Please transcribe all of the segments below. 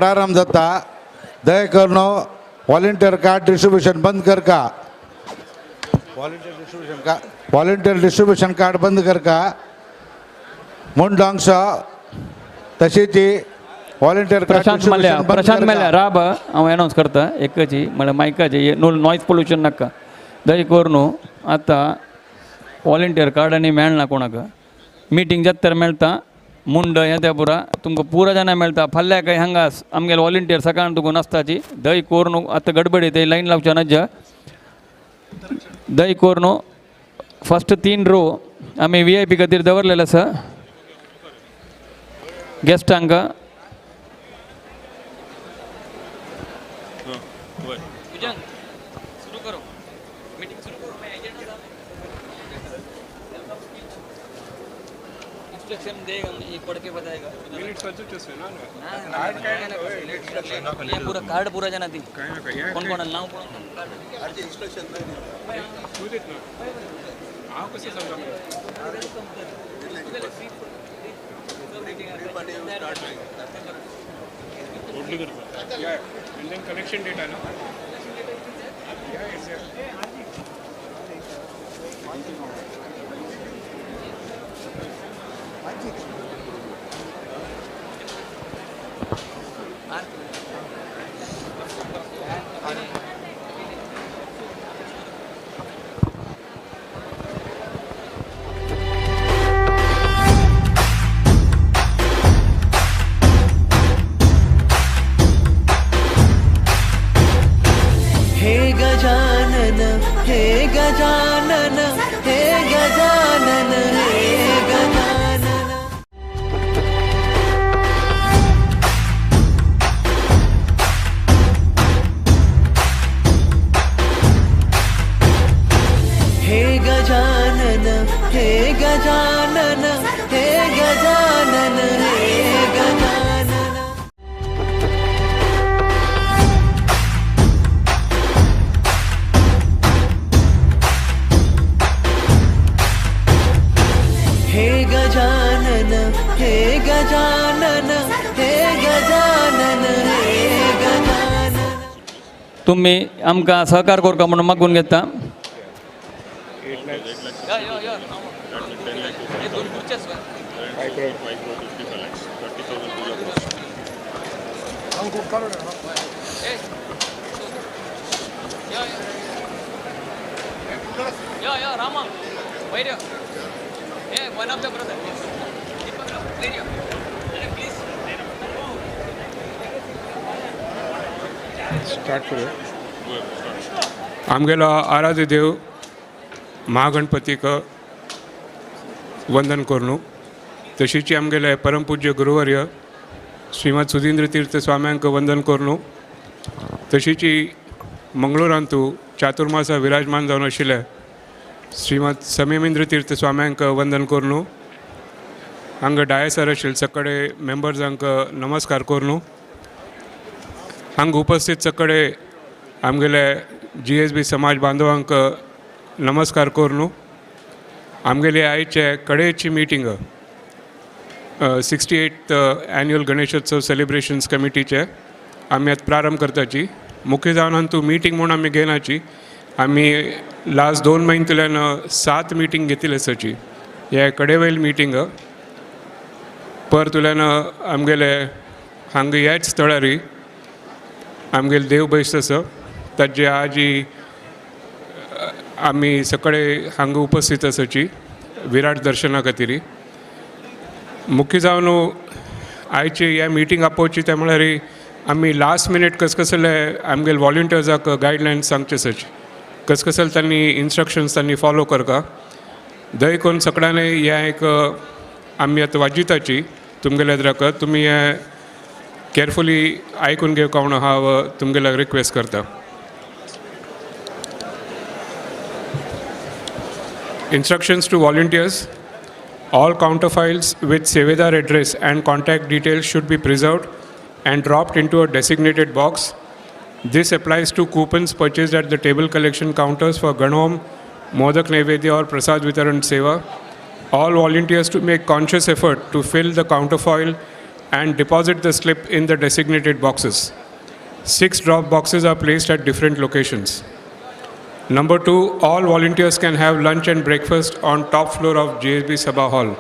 प्रारंभ जाता दया करून व्हॉलेंटियर कार्ड डिस्ट्रीब्यूशन बंद कर का व्हॉलेंटियर डिस्ट्रीब्यूशन कार्ड बंद कर का मुंड अंश तशीच व्हॉलेंटियर प्रशांत मल्ल्या राब हांव अनाउन्स करता एकची म्हळ्यार मायकाची नॉयज पोल्युशन नाका दय करून आतां व्हॉलेंटियर कार्ड आनी मेळना कोणाक मिटींग जाता तर मेळटा मुंड येद्या पुरा तुमकां पुरा जाणां मेळटा फाल्यां काही हांगा आमगेले व्हॉलेंटियर सकाळ तुका नासताची दय करून आतां गडबडी ते लायन लावच्या नज्जा दय करून फस्ट 3 रो आमी VIP खातीर दवरलेले आसा गेस्टांक पूरा कार्ड पूरा जाना दी कौन कौन नाव कनेक्शन डेटा ना हे गजानन हे गजानन हे गजानन हे गजानन हे गजानन हे गजानन हे गजानन हे गजानन हे गजानन हे गजानन हे गजानन हे गजानन तुम्ही आमकां सहकार करता म्हणून मागून घेता Rama one of the brother please start करूया आमगेलो आराध्य देव महागणपतीक वंदन करूं तशीच आमगेले परमपूज्य गुरुवर्य श्रीमद सुधींद्र तीर्थ स्वाम्यांक वंदन करूं तशीच मंगळूरांतू चातुर्मासा विराजमान जावन आशिल्ले श्रीमद समेमेंद्र तीर्थ स्वाम्यांक वंदन करूं हांगा डायसार आशिल्ले सगळे मेंबर्सांक नमस्कार करूं हांगा उपस्थित सगळे आमगेले GSB समाज बांधवांक नमस्कार करूं आमगेले आयचे कडेची meeting 68th annual Ganeshotsav celebrations कमिटीचे आमी आतां प्रारंभ करताची मुख्य जावन तूं मिटींग म्हूण आमी घेनाची आमी लास्ट 2 म्हयन्यातल्यान 7 मिटींग घेतिल्ली आसाची हे कडेवेल मिटींग परतुल्यान आमगेले हांगा ह्याच स्थळार आमगेले देव बैस आसा ताजे आजी आमी सगळे हांगा उपस्थित आसाची विराट दर्शना खातीर मुख्य जावन आयचे ह्या मिटींग आपोवची ते म्हळ्यार आमी लास्ट मिनीट कसले आमगेले वॉलंटियर्साक गायडलायन्स सांगचे आसाची कसले तांणी इन्स्ट्रक्शन्स तांणी फॉलो करता दय करून सगळ्यांनी हे एक आमी आतां वाजिताची तुमगेल्या द्राक तुमी हे केरफुली आयकून घेवंक म्हणून हांव तुमगेल्या रिक्वेस्ट करता Instructions to volunteers. All counterfiles with Sevedar address and contact details should be preserved and dropped into a designated box. This applies to coupons purchased at the table collection counters for Ganom, Modak Naivedya or Prasad Vitaran Seva. All volunteers to make conscious effort to fill the counterfoil and deposit the slip in the designated boxes. 6 drop boxes are placed at different locations. Number 2, all volunteers can have lunch and breakfast on top floor of JSB Sabha Hall.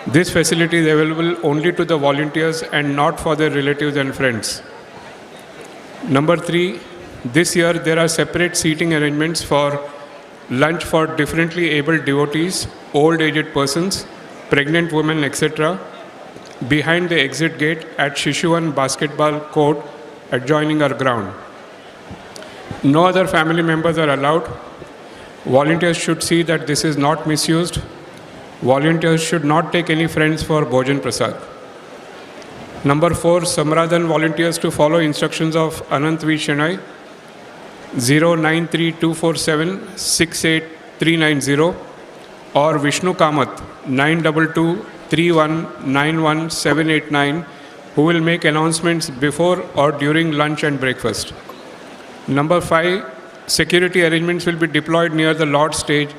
This facility is available only to the volunteers and not for their relatives and friends. Number 3, this year there are separate seating arrangements for lunch for differently abled devotees, old aged persons, pregnant women, etc. behind the exit gate at Shishuvan basketball court adjoining our ground. No other family members are allowed. Volunteers should see that this is not misused. Volunteers should not take any friends for Bhojan Prasad. Number 4, Samradhan volunteers to follow instructions of Anant V. Shenoy, 093247 68390 or Vishnu Kamath, 9223191 who will make announcements before or during lunch and breakfast. Number 5, security arrangements will be deployed near the Lord stage,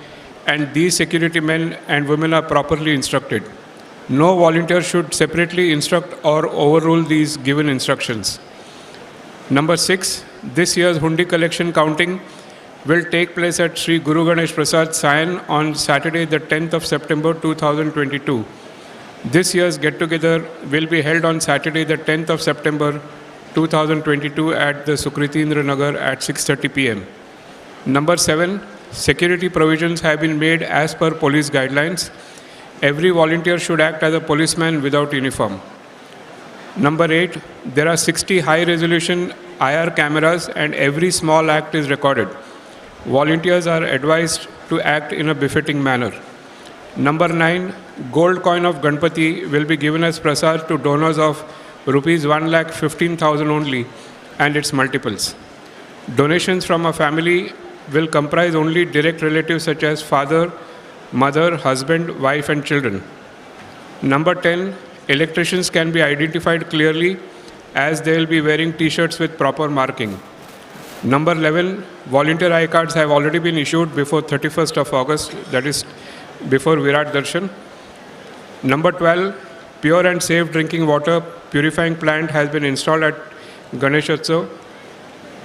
and these security men and women are properly instructed. No volunteer should separately instruct or overrule these given instructions. Number 6, this year's Hundi collection counting will take place at Sri Guru Ganesh Prasad Sayan on Saturday, the 10th of September 2022. This year's get-together will be held on Saturday, the 10th of September 2022 at the Sukritendra Nagar at 6:30 p.m. Number 7, security provisions have been made as per police guidelines. Every volunteer should act as a policeman without uniform. Number 8, there are 60 high-resolution IR cameras and every small act is recorded. Volunteers are advised to act in a befitting manner. Number 9, gold coin of Ganpati will be given as prasad to donors of rupees 1,15,000 only and its multiples. Donations from a family will comprise only direct relatives such as father, mother, husband, wife and children. Number 10, electricians can be identified clearly as they will be wearing t-shirts with proper marking. Number 11, volunteer I cards have already been issued before 31st of August, that is before Virat Darshan. Number 12, pure and safe drinking water purifying plant has been installed at Ganeshotsav.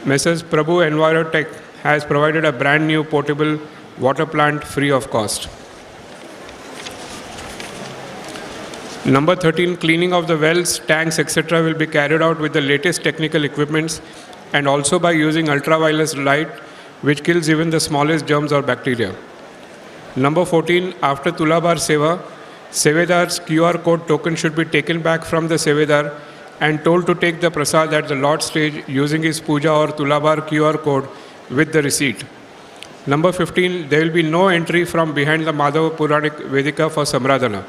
Messrs. Prabhu Envirotech has provided a brand new portable water plant free of cost. Number 13, cleaning of the wells, tanks, etc. will be carried out with the latest technical equipments and also by using ultraviolet light, which kills even the smallest germs or bacteria. Number 14, after Tulabar Seva, Sevedar's QR code token should be taken back from the Sevedar and told to take the prasad at the Lord stage using his puja or Tulabar QR code with the receipt. Number 15, there will be no entry from behind the Madhava Puranik Vedika for Samradhana.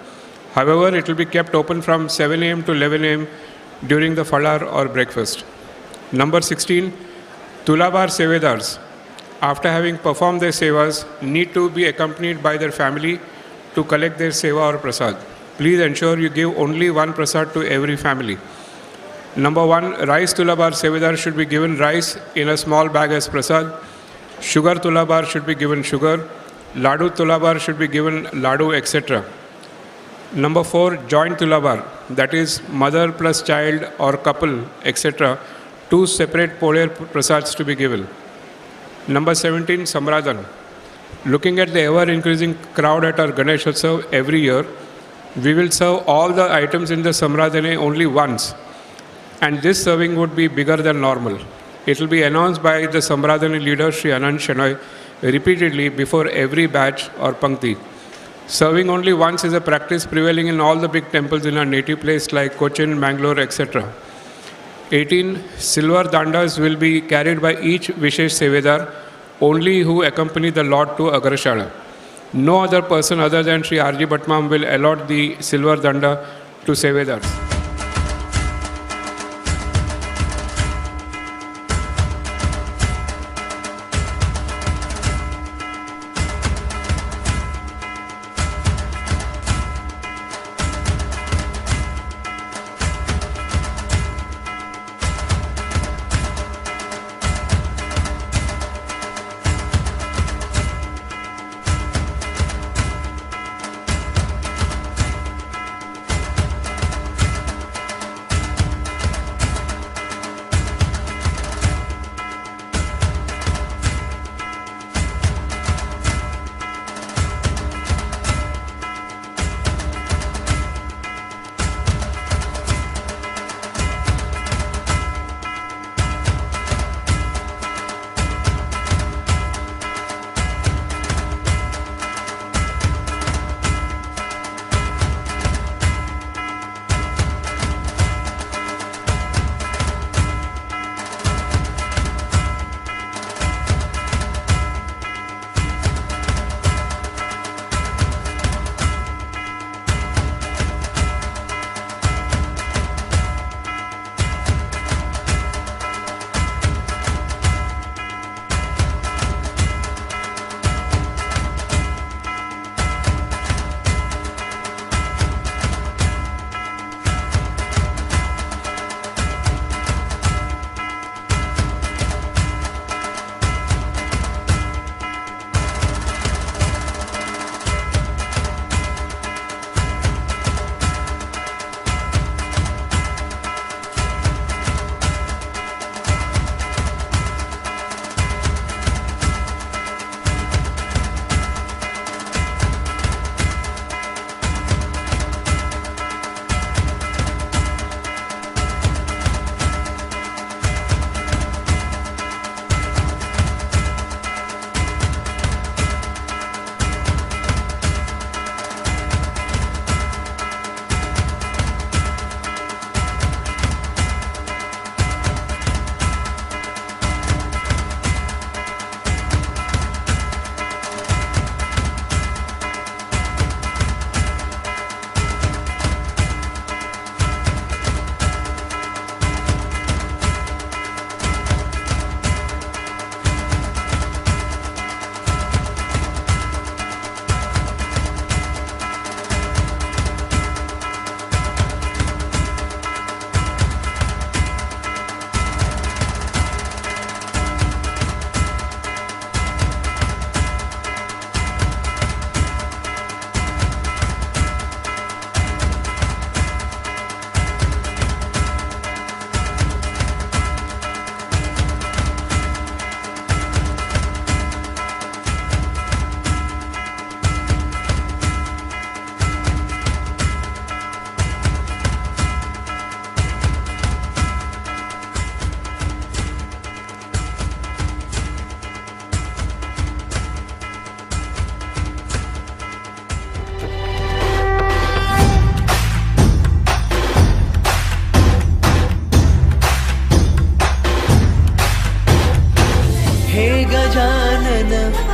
However, it will be kept open from 7 a.m. to 11 a.m. during the Falar or breakfast. Number 16, Tulabar Sevedars, after having performed their sevas, need to be accompanied by their family to collect their seva or prasad. Please ensure you give only one prasad to every family. Number 1, rice Tulabar Sevedar should be given rice in a small bag as prasad. Sugar Tulabar should be given sugar. Ladu Tulabar should be given ladu, etc. Number 4, joint Tulabar, that is mother plus child or couple, etc. 2 separate polar prasads to be given. Number 17, Samradhan. Looking at the ever-increasing crowd at our Ganeshotsav every year, we will serve all the items in the Samradhane only once, and this serving would be bigger than normal. It will be announced by the Samradhane leader, Sri Anant Shenoy, repeatedly before every batch or pankti. Serving only once is a practice prevailing in all the big temples in our native place like Cochin, Mangalore, etc. 18, silver dandas will be carried by each Vishesh Sevedar, only who accompany the Lord to Agarashala. No other person other than Sri R.G. Bhatmam will allot the silver danda to Sevedars.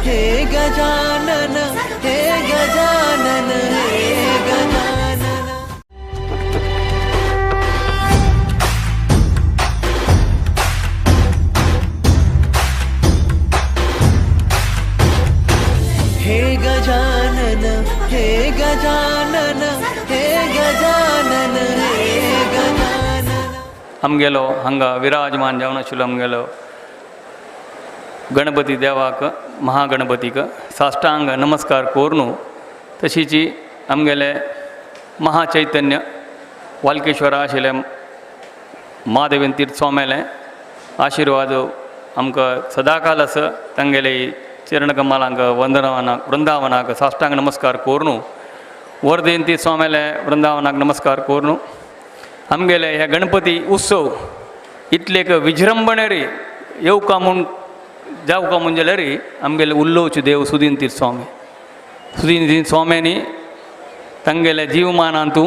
हे गजानन हे गजानन हे गजानन हे गजानन हे गजानन हे गजानन हे गजानन आमगेलो हांगा विराजमान जावन आशिल्लो आमगेलो गणपती देवाक महागणपतीक साश्टांग नमस्कार कोरून तशीच आमगेले महाचैतन्य वाल्केश्वर आशिल्ले महादेवेन तीर्थ स्वामेले आशिर्वाद आमकां सदाकाल आसा तांगेले चरणकमलांक वंदनाक वृंदावनाक साश्टांग नमस्कार कोरून वर्देन तीर्थ स्वामेले वृंदावनाक नमस्कार कोरून आमगेले हे गणपती उत्सव इतलेक विजृंभणेरी येवका म्हूण जावका म्हणजे रे आमगेले उल्लोवचे देव सुदीन तीर्थ स्वामी सुदीन तीर्थ स्वाम्यांनी तांगेले जीवमानांतू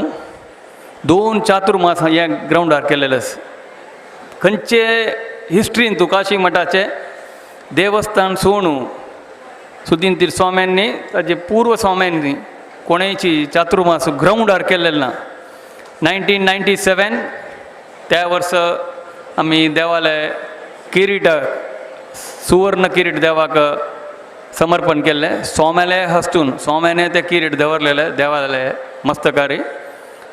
2 चातुर्मास ह्या ग्रावंडार केलेले आसा खंयचे हिस्ट्रीन तूं काशी मठाचे देवस्थान सोडून सुदीन तीर्थ स्वाम्यांनी ताजे पूर्व स्वाम्यांनी कोणेची चातुर्मास ग्रावंडार केलेले ना 1997 त्या वर्स आमी देवाले किरीट सुवर्ण किरीट देवाक समर्पण केल्ले सोम्याले हस्तून सोम्याने ते किरीट दवरलेले देवाले मस्तकारी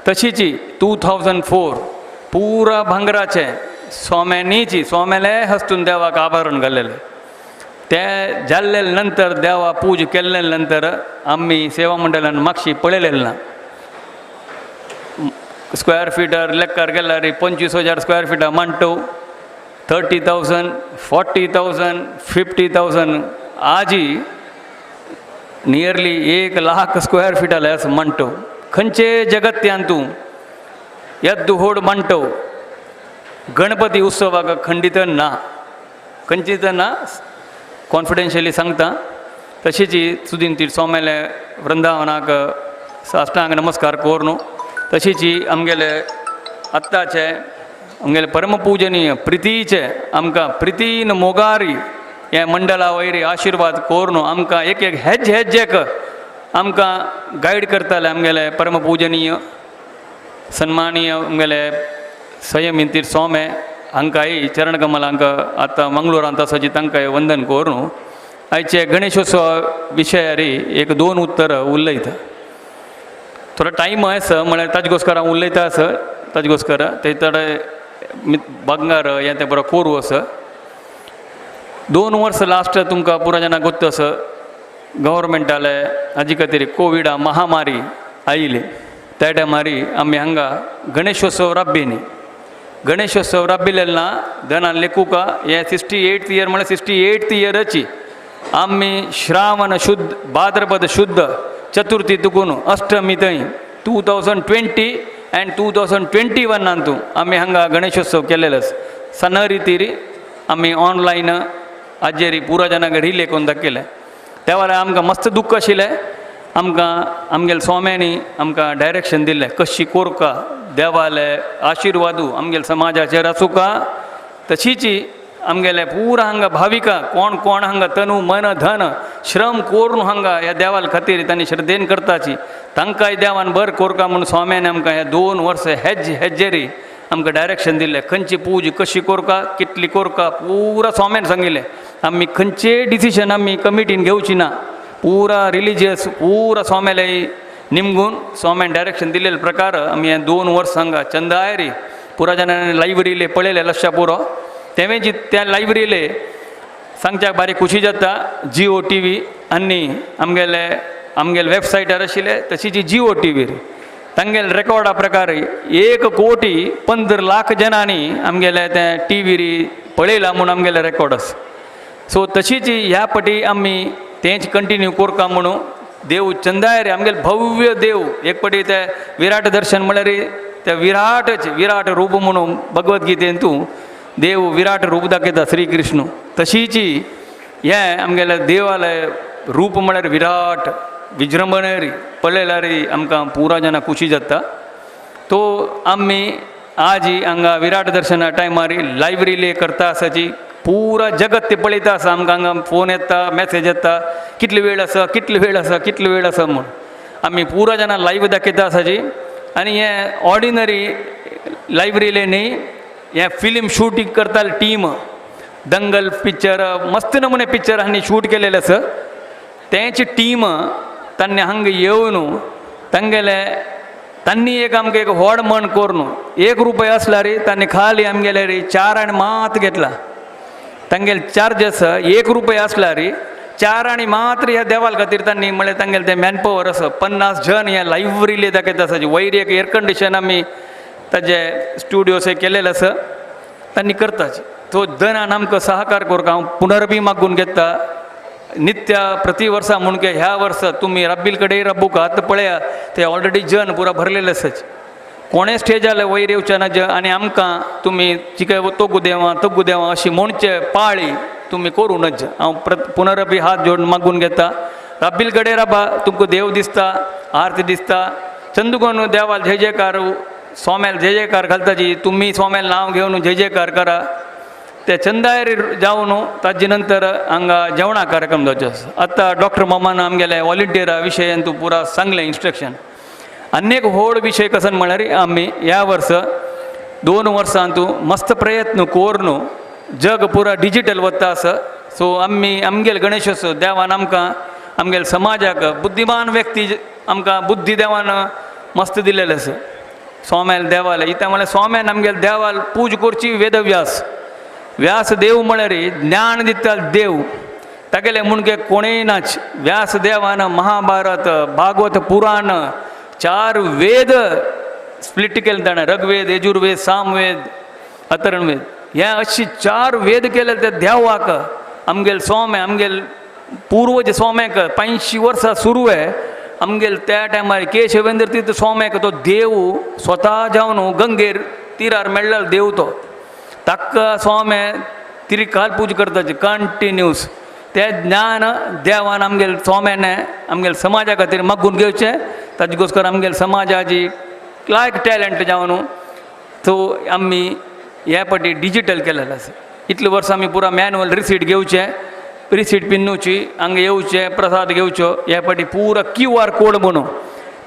तशीच 2004 पुरा भांगराचे सोम्याले हस्तून देवाक आभरण घाल्लेले ते जाल्ले नंतर देवा पूज केल्ले नंतर आम्ही सेवा मंडळान मागशी पळयलेले ना स्क्वेअर फिटर लेक्कार गेल्यार 25,000 स्क्वेअर फिटा मांडटो 30,000 40,000 50,000 आजी नियरली 1 लाख स्क्वेअर फिटाले असं म्हणतो खंयचे जगत्यान तूं येद्दू होड म्हणतो गणपती उत्सवाक खंडित ना खंडित ना कॉन्फिडेन्शियली सांगता तशीच सुदीन तीर्थ स्वामेले वृंदावनाक साश्टांग नमस्कार कोरून तशीच आमगेले आत्ताचे आमगेले परमपूजनीय प्रितीचे आमकां प्रितीन मोगारी हे मंडळा वयरी आशिर्वाद कोरून आमकां एक हेज्जेक आमकां गायड करताले आमगेले परमपूजनीय सन्मानीय आमगेले संयमी तीर्थ स्वामी हांकांय चरणकमलांक आतां मंगळूरांत आसाची तांकांय वंदन करून आयचे गणेशोत्सवा विशयार एक 2 उत्तर उलयता थोडो टायम आसा म्हळ्यार ताजे हांव उलयता आसा ताजे ते थोडे बंगार हें तें बरो कोरू आसा 2 वर्स लास्ट तुमकां पुरो जाणां गोत्त आसा गव्हर्मेंटाले हाजे खातीर कोविडा महामारी आयिल्ली त्या टायमारी आमी हांगा गणेशोत्सव राबयली गणेशोत्सव राबयलेले दनान लेखुका हे 68th इयर म्हळ्यार 68th इयराची आमी श्रावण शुद्ध भाद्रपद शुद्ध चतुर्थी तुकून अष्टमी थंय 2020 एंड 2021 आमी हांगा गणेशोत्सव केलेलो सन्न रितीरी आमी ऑनलायन हाजेर पुरो जाणांक रिले करून दाखयले त्या वेळार आमकां मस्त दुख्ख आशिल्लें आमकां आमगेले स्वाम्यांनी आमकां डायरेक्शन दिल्लें कशी कोरका देवाले आशिर्वादू आमगेले समाजाचेर आसूं का तशीच आमगेले पुरा हांगा भाविका कोण कोण हांगा तनू मन धन श्रम करून हांगा ह्या देवाल खातीर तांणी श्रद्धेन करताची तांकांय देवान बरें कोरका म्हणून स्वाम्यान आमकां ह्या 2 वर्स हेजेरी आमकां डायरेक्शन दिल्लें खंयची पूज कशी कोरका कितली कोरका पुरा स्वाम्यान सांगिल्लें आमी खंयचेय डिसिशन आमी कमिटीन घेवची ना पुरा रिलिजियस पुरा स्वाम्याले निमगून स्वाम्यान डायरेक्शन दिल्ले प्रकार आमी हे 2 वर्स हांगा चंदायरी पुरा जाणांनी लायब्ररीले पळयले लक्षा पुरो तेवें त्या लायब्ररीले सांगच्याक बारीक खुशी जाता जिओ TV आनी आमगेले वेबसायटार आशिल्ले तशीच जिओ TV तांगेले रेकॉर्डा प्रकार 1,15,00,000 जनांनी आमगेले ते टीव्हीर पळयला म्हणून आमगेले रेकॉर्ड आसा सो तशीच ह्या फाटी आमी तेंच कंटिन्यू कोरता म्हणून देव चंदाय रे आमगेले भव्य देव एक फाटी ते विराट दर्शन म्हळ्यार ते विराट रूप म्हणून भगवद्गीतेन तूं देव विराट रूप दाखयता श्री कृष्ण तशीच हे आमगेले देवाले रूप म्हळ्यार विराट विजृंभणेरी पळयल्यार आमकां पुरा जाणां खुशी जाता तो आमी आज हांगा विराट दर्शना टायमार लायब्ररीले करता आसाची पुरा जगत ते पळयता आसा आमकां हांगा फोन येता मॅसेज येता कितले वेळ आसा कितले वेळ आसा कितले वेळ आसा म्हूण आमी पुरा जाणां लायव्ह दाखयता आसाची आनी हें ऑर्डिनरी लायव्ह रिले न्ही हें फिल्म शूटिंग करता टीम दंगल पिक्चर मस्त नमुने पिक्चर हांणी शूट केलेलें आसा तेंची टीम तांणी हांगा येवन तांगेले तांणी एक आमकां एक व्हड मन कोरून ₹1 आसला रे तांणी खाली आमगेले रे 4 आनी मात घेतला तांगेले चार्जस ₹1 आसला रे 4 आनी मात्र ह्या देवाल खातीर तांणी म्हळ्यार तांगेले तें मॅनपॉवर आसा 50 जण हे लायव्ह रिले दाखयता आसाचे वयर एक एअर कंडिशन आमी ताजे स्टुडियोस केलेले आसा तांणी करताचे तो दनान आमकां सहकार करूंक हांव पुनरबी मागून घेता नित्य प्रति वर्सा म्हूण की ह्या वर्सा तुमी रब्बील कडेन रब्बूक आतां पळया ते ऑलरेडी जन पुरा भरलेले आसाचे कोणें स्टेजार वयर येवचे ना आनी आमकां तुमी चिके तोगू देवा अशी म्हणचे पाळी तुमी करूं नज हांव पुनरबी हात जोडून मागून घेता रब्बील कडेन राबा तुमकां देव दिसता आरती दिसता चंदुकोन देवाल जय जयकार सोम्याल जय जयकार घालताची तुमी सोम्याल नांव घेवन जय जयकार करा ते चंदायर जावन ताजे नंतर हांगा जेवणा कार्यक्रम जावचे आसा आतां डॉक्टर मामान आमगेले वॉलंटियरा विशयान तूं पुरा सांगलें इन्स्ट्रक्शन आनी एक व्हड विशय कसो म्हळ्यार आमी ह्या वर्सा 2 वर्सां तूं मस्त प्रयत्न करून जग पुरा डिजिटल वता आसा सो आमी आमगेले गणेशोत्सव देवान आमकां आमगेले समाजाक बुद्धिमान व्यक्ती आमकां बुद्धी देवान मस्त दिलेले आसा सोम्याल देवाल इता म्हळ्यार सोम्यान आमगेले देवाल पूज करची वेदव्यास व्यास देव म्हळ्यार ज्ञान दिता देव तागेले म्हणके कोणेय नाच व्यास देवान महाभारत भागवत पुराण 4 वेद स्प्लिट केले ताणें ऋग्वेद यजुर्वेद सामवेद अथर्ववेद हे अशी 4 वेद केले ते देवाक आमगेले सोमे आमगेले पूर्वज सोम्याक 500 वर्सां सुरू आहे आमगेले त्या टायमार केशवेंद्र तीर्थ सोम्याक तो देव स्वता जावन गंगेर तिरार मेळ्ळेलो देव तो ताका सोमे तिरकाल पूज करताचे कंटिन्यूस ते ज्ञान देवान आमगेले सोम्याने आमगेले समाजा खातीर मागून घेवचें ताजे घोस्कर आमगेले समाजाची लायक टॅलंट जावन तो आमी ह्या फाटी डिजिटल केलेलो आसा इतले वर्सां आमी पुरा मॅन्युअल रिसीट घेवचें रिसीट पिन्नूची हांगा येवचें प्रसाद घेवच्यो ह्या फाटी पुरा QR कोड म्हणून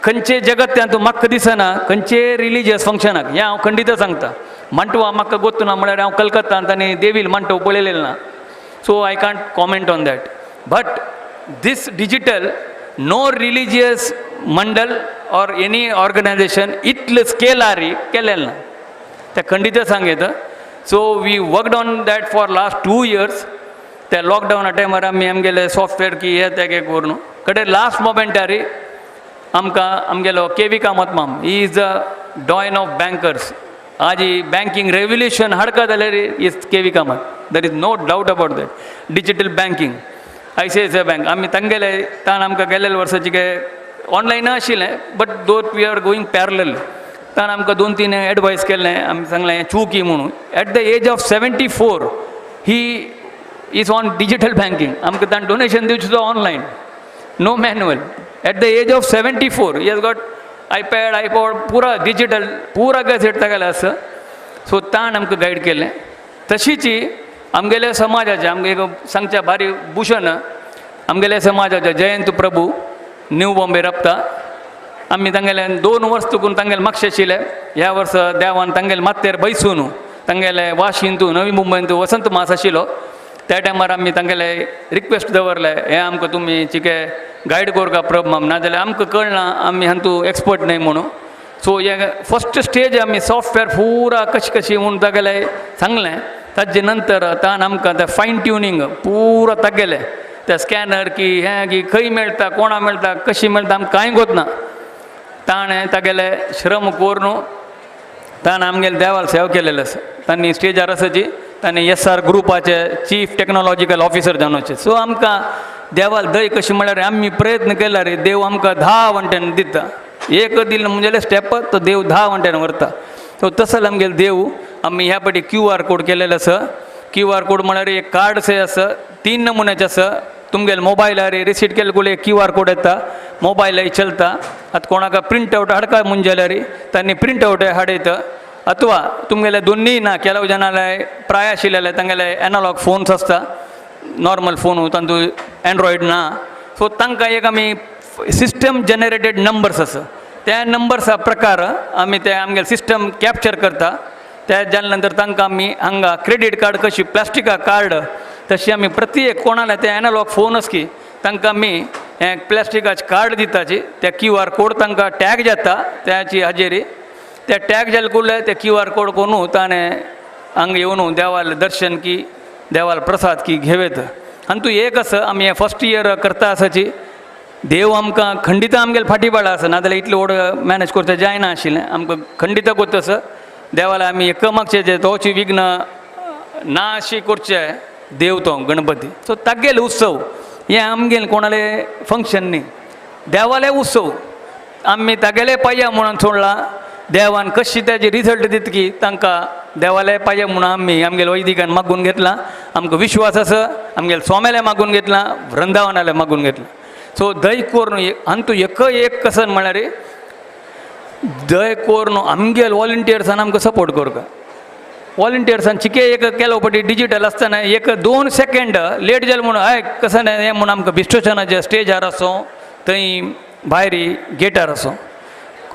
खंयचे जगत्यान तूं म्हाका दिसना खंयचे रिलिजियस फंक्शनाक हें हांव खंडीत सांगता मांटवा म्हाका गोत्तू ना म्हळ्यार हांव कलकत्तांत आनी देवील मांटव पळयलेलें ना so I can't comment on that but this digital no religious mandal or any organisation इतले स्केलारी केलेलें ना ते खंडीत सांगीत so we worked on that for last 2 years त्या लॉकडावना टायमार आमी आमगेले सॉफ्टवेअर की हे ते करून कडेन लास्ट मोमेंटार आमकां आमगेलो K V Kamath he is the doyen of bankers आज ही बँकिंग रेव्युल्युशन हाडका जाल्यार is K V Kamath there is no doubt about that digital banking ICICI bank आमी तांगेले ताण आमकां गेल्ले वर्साचे के ऑनलायन आशिल्लें but that we are going parallel ताण आमकां 2-3 एडवायस केल्लें आमी सांगलें चुकी म्हणून at the age of 74 he is on digital banking आमकां ताण डोनेशन दिवचें तो online no manual at the age of 74 he has got iPad iPod पुरा डिजिटल पुरा गॅजेट तागेलें आसा सो ताण आमकां गायड केलें तशीच आमगेल्या समाजाचे आमगे एक सांगच्या भारी भूषण आमगेल्या समाजाचे जयंत प्रभू न्यू बॉम्बे रप्ता आमी तांगेले 2 वर्स चुकून तांगेले म्हापशे आशिल्ले ह्या वर्सा देवान तांगेले माथ्यार बैसून तांगेले वाशींतू नवी मुंबयंत वसंत मास आशिल्लो त्या टायमार आमी तांगेले रिक्वेस्ट दवरले हें आमकां तुमी चिके गायड कोरका प्रॉब्लम नाजाल्यार आमकां कळना आमी हातू एक्सपर्ट न्हय म्हणून सो हे फस्ट स्टेज आमी सॉफ्टवेअर पुरा कशी म्हणून तागेले सांगलें ताजे नंतर ताण आमकां तें फायन ट्युनिंग पुरा तागेलें तें स्कॅनर की हें की खंय मेळटा कोणा मेळटा कशी मेळटा आमकां कांय गोत ना ताणें तागेले श्रम करून ताणें आमगेले देवाल सेवा केलेले आसा तांणी स्टेजार आसाची तांणी SR ग्रुपाचे चीफ टेक्नॉलॉजिकल ऑफिसर जावन वचचे सो आमकां देवाल दय कशी म्हळ्यार आमी प्रयत्न केला रे देव आमकां 10 वंट्यान दिता एक दिल म्हणजे स्टेप तो देव 10 वंट्यान व्हरता सो तसो आमगेले देव आमी ह्या फाटी QR कोड केलेलो आसा QR कोड म्हळ्यार एक कार्ड से आसा 3 नमुन्याचे आसा तुमगेले मोबायलार रिसीट केले कुले QR कोड येता मोबायल चलता आतां कोणाक प्रिंट आवट हाडका म्हणजे जाल्यार तांणी प्रिंट आवट हाडयता अथवा तुमगेले दोन्ही ना ಕೆಲವು ಜನಾಲೆ ಪ್ರಾಯಶೀಲಲೆ ತಂಗಲೆ एनालॉग फोन्स असता नॉर्मल फोन तांतू एंड्रॉइड ना सो तांकां एक आमी सिस्टम जनरेटेड नंबर्स आसा त्या नंबर्सा प्रकार आमी ते आमगेले सिस्टम कॅप्चर करता त्या जाल्या नंतर तांकां आमी हांगा क्रेडीट कार्ड कशी प्लास्टिका कार्ड तशी आमी प्रत्येक कोणाले ते एनालॉग फोन आस की तांकां आमी हें प्लास्टिकाचें कार्ड दिताची त्या QR कोड तांकां टॅग जाता त्याची हाजेरी त्या टॅग जाले कुर्ले ते QR कोड कोनू ताणे हांगा येवन देवाल दर्शन की देवाल प्रसाद की घेवेत आनी तूं एक आसा आमी हें फर्स्ट इयर करता आसाची देव आमकां खंडिता आमगेले फाटीबाळा आसा नाजाल्यार इतलें व्हड मॅनेज करचें जायना आशिल्लें आमकां खंडिता कोत्ता आसा देवाला आमी एक मागचे जे तोची विघ्न ना अशी करचे देव तो गणपती सो तागेले उत्सव हे आमगेले कोणाले फंक्शन न्ही देवाले उत्सव आमी तागेले पाया म्हणून सोडला देवान कशी त्याची रिझल्ट दित की तांकां देवाले पाया म्हणून आमी आमगेले वैदिकान मागून घेतला आमकां विश्वास आसा आमगेले सोमेले मागून घेतला वृंदावनाले मागून घेतला सो दय कोरून आनी तूं एक कसन म्हळ्यार दय कोरून आमगेले वॉलंटियर्सान आमकां सपोर्ट करता वॉलंटियर्सान चिके एक केलो पटी डिजिटल आसतना एक 2 सेकंड लेट जालें म्हणून हय कसन हें म्हणून आमकां बिस्टोशनाच्या स्टेजार आसूं थंय भायर गेटार आसूं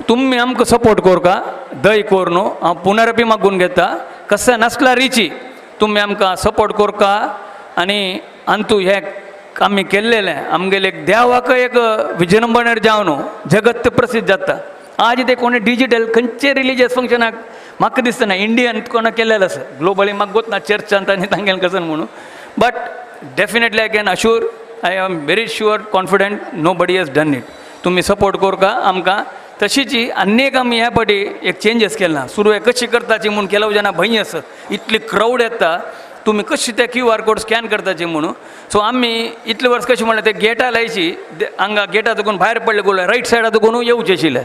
तुमी आमकां सपोर्ट करका दय कोरून हांव पुनरपी मागून घेता कसं नासला रिची तुमी आमकां सपोर्ट करका आनी तूं हें आमी केल्लेलें आमगेले एक देवाक एक विजृंभणेर जावन जगत प्रसिद्ध जाता आज ते कोणी डिजिटल खंयचे रिलिजियस फंक्शनाक म्हाका दिसतना इंडियन कोणा केल्लेलें आसा ग्लोबली म्हाका गोत ना चर्चांत आनी तांगेलें कसन म्हणून but definitely I can assure I am very sure confident nobody has done it तुमी सपोर्ट करका आमकां तशीच अनेक आमी ह्या फाटी एक चेंजीस केला सुरू कशी करताची म्हणून केलो जाणां भंय आसा इतली क्राउड येता तुमी कशी ते QR कोड स्कॅन करताची म्हणून सो आमी इतले वर्स कशें म्हणलें ते गेटा लायची हांगा गेटा देखून भायर पडले गोले रायट सायडा देखून येवचें आशिल्लें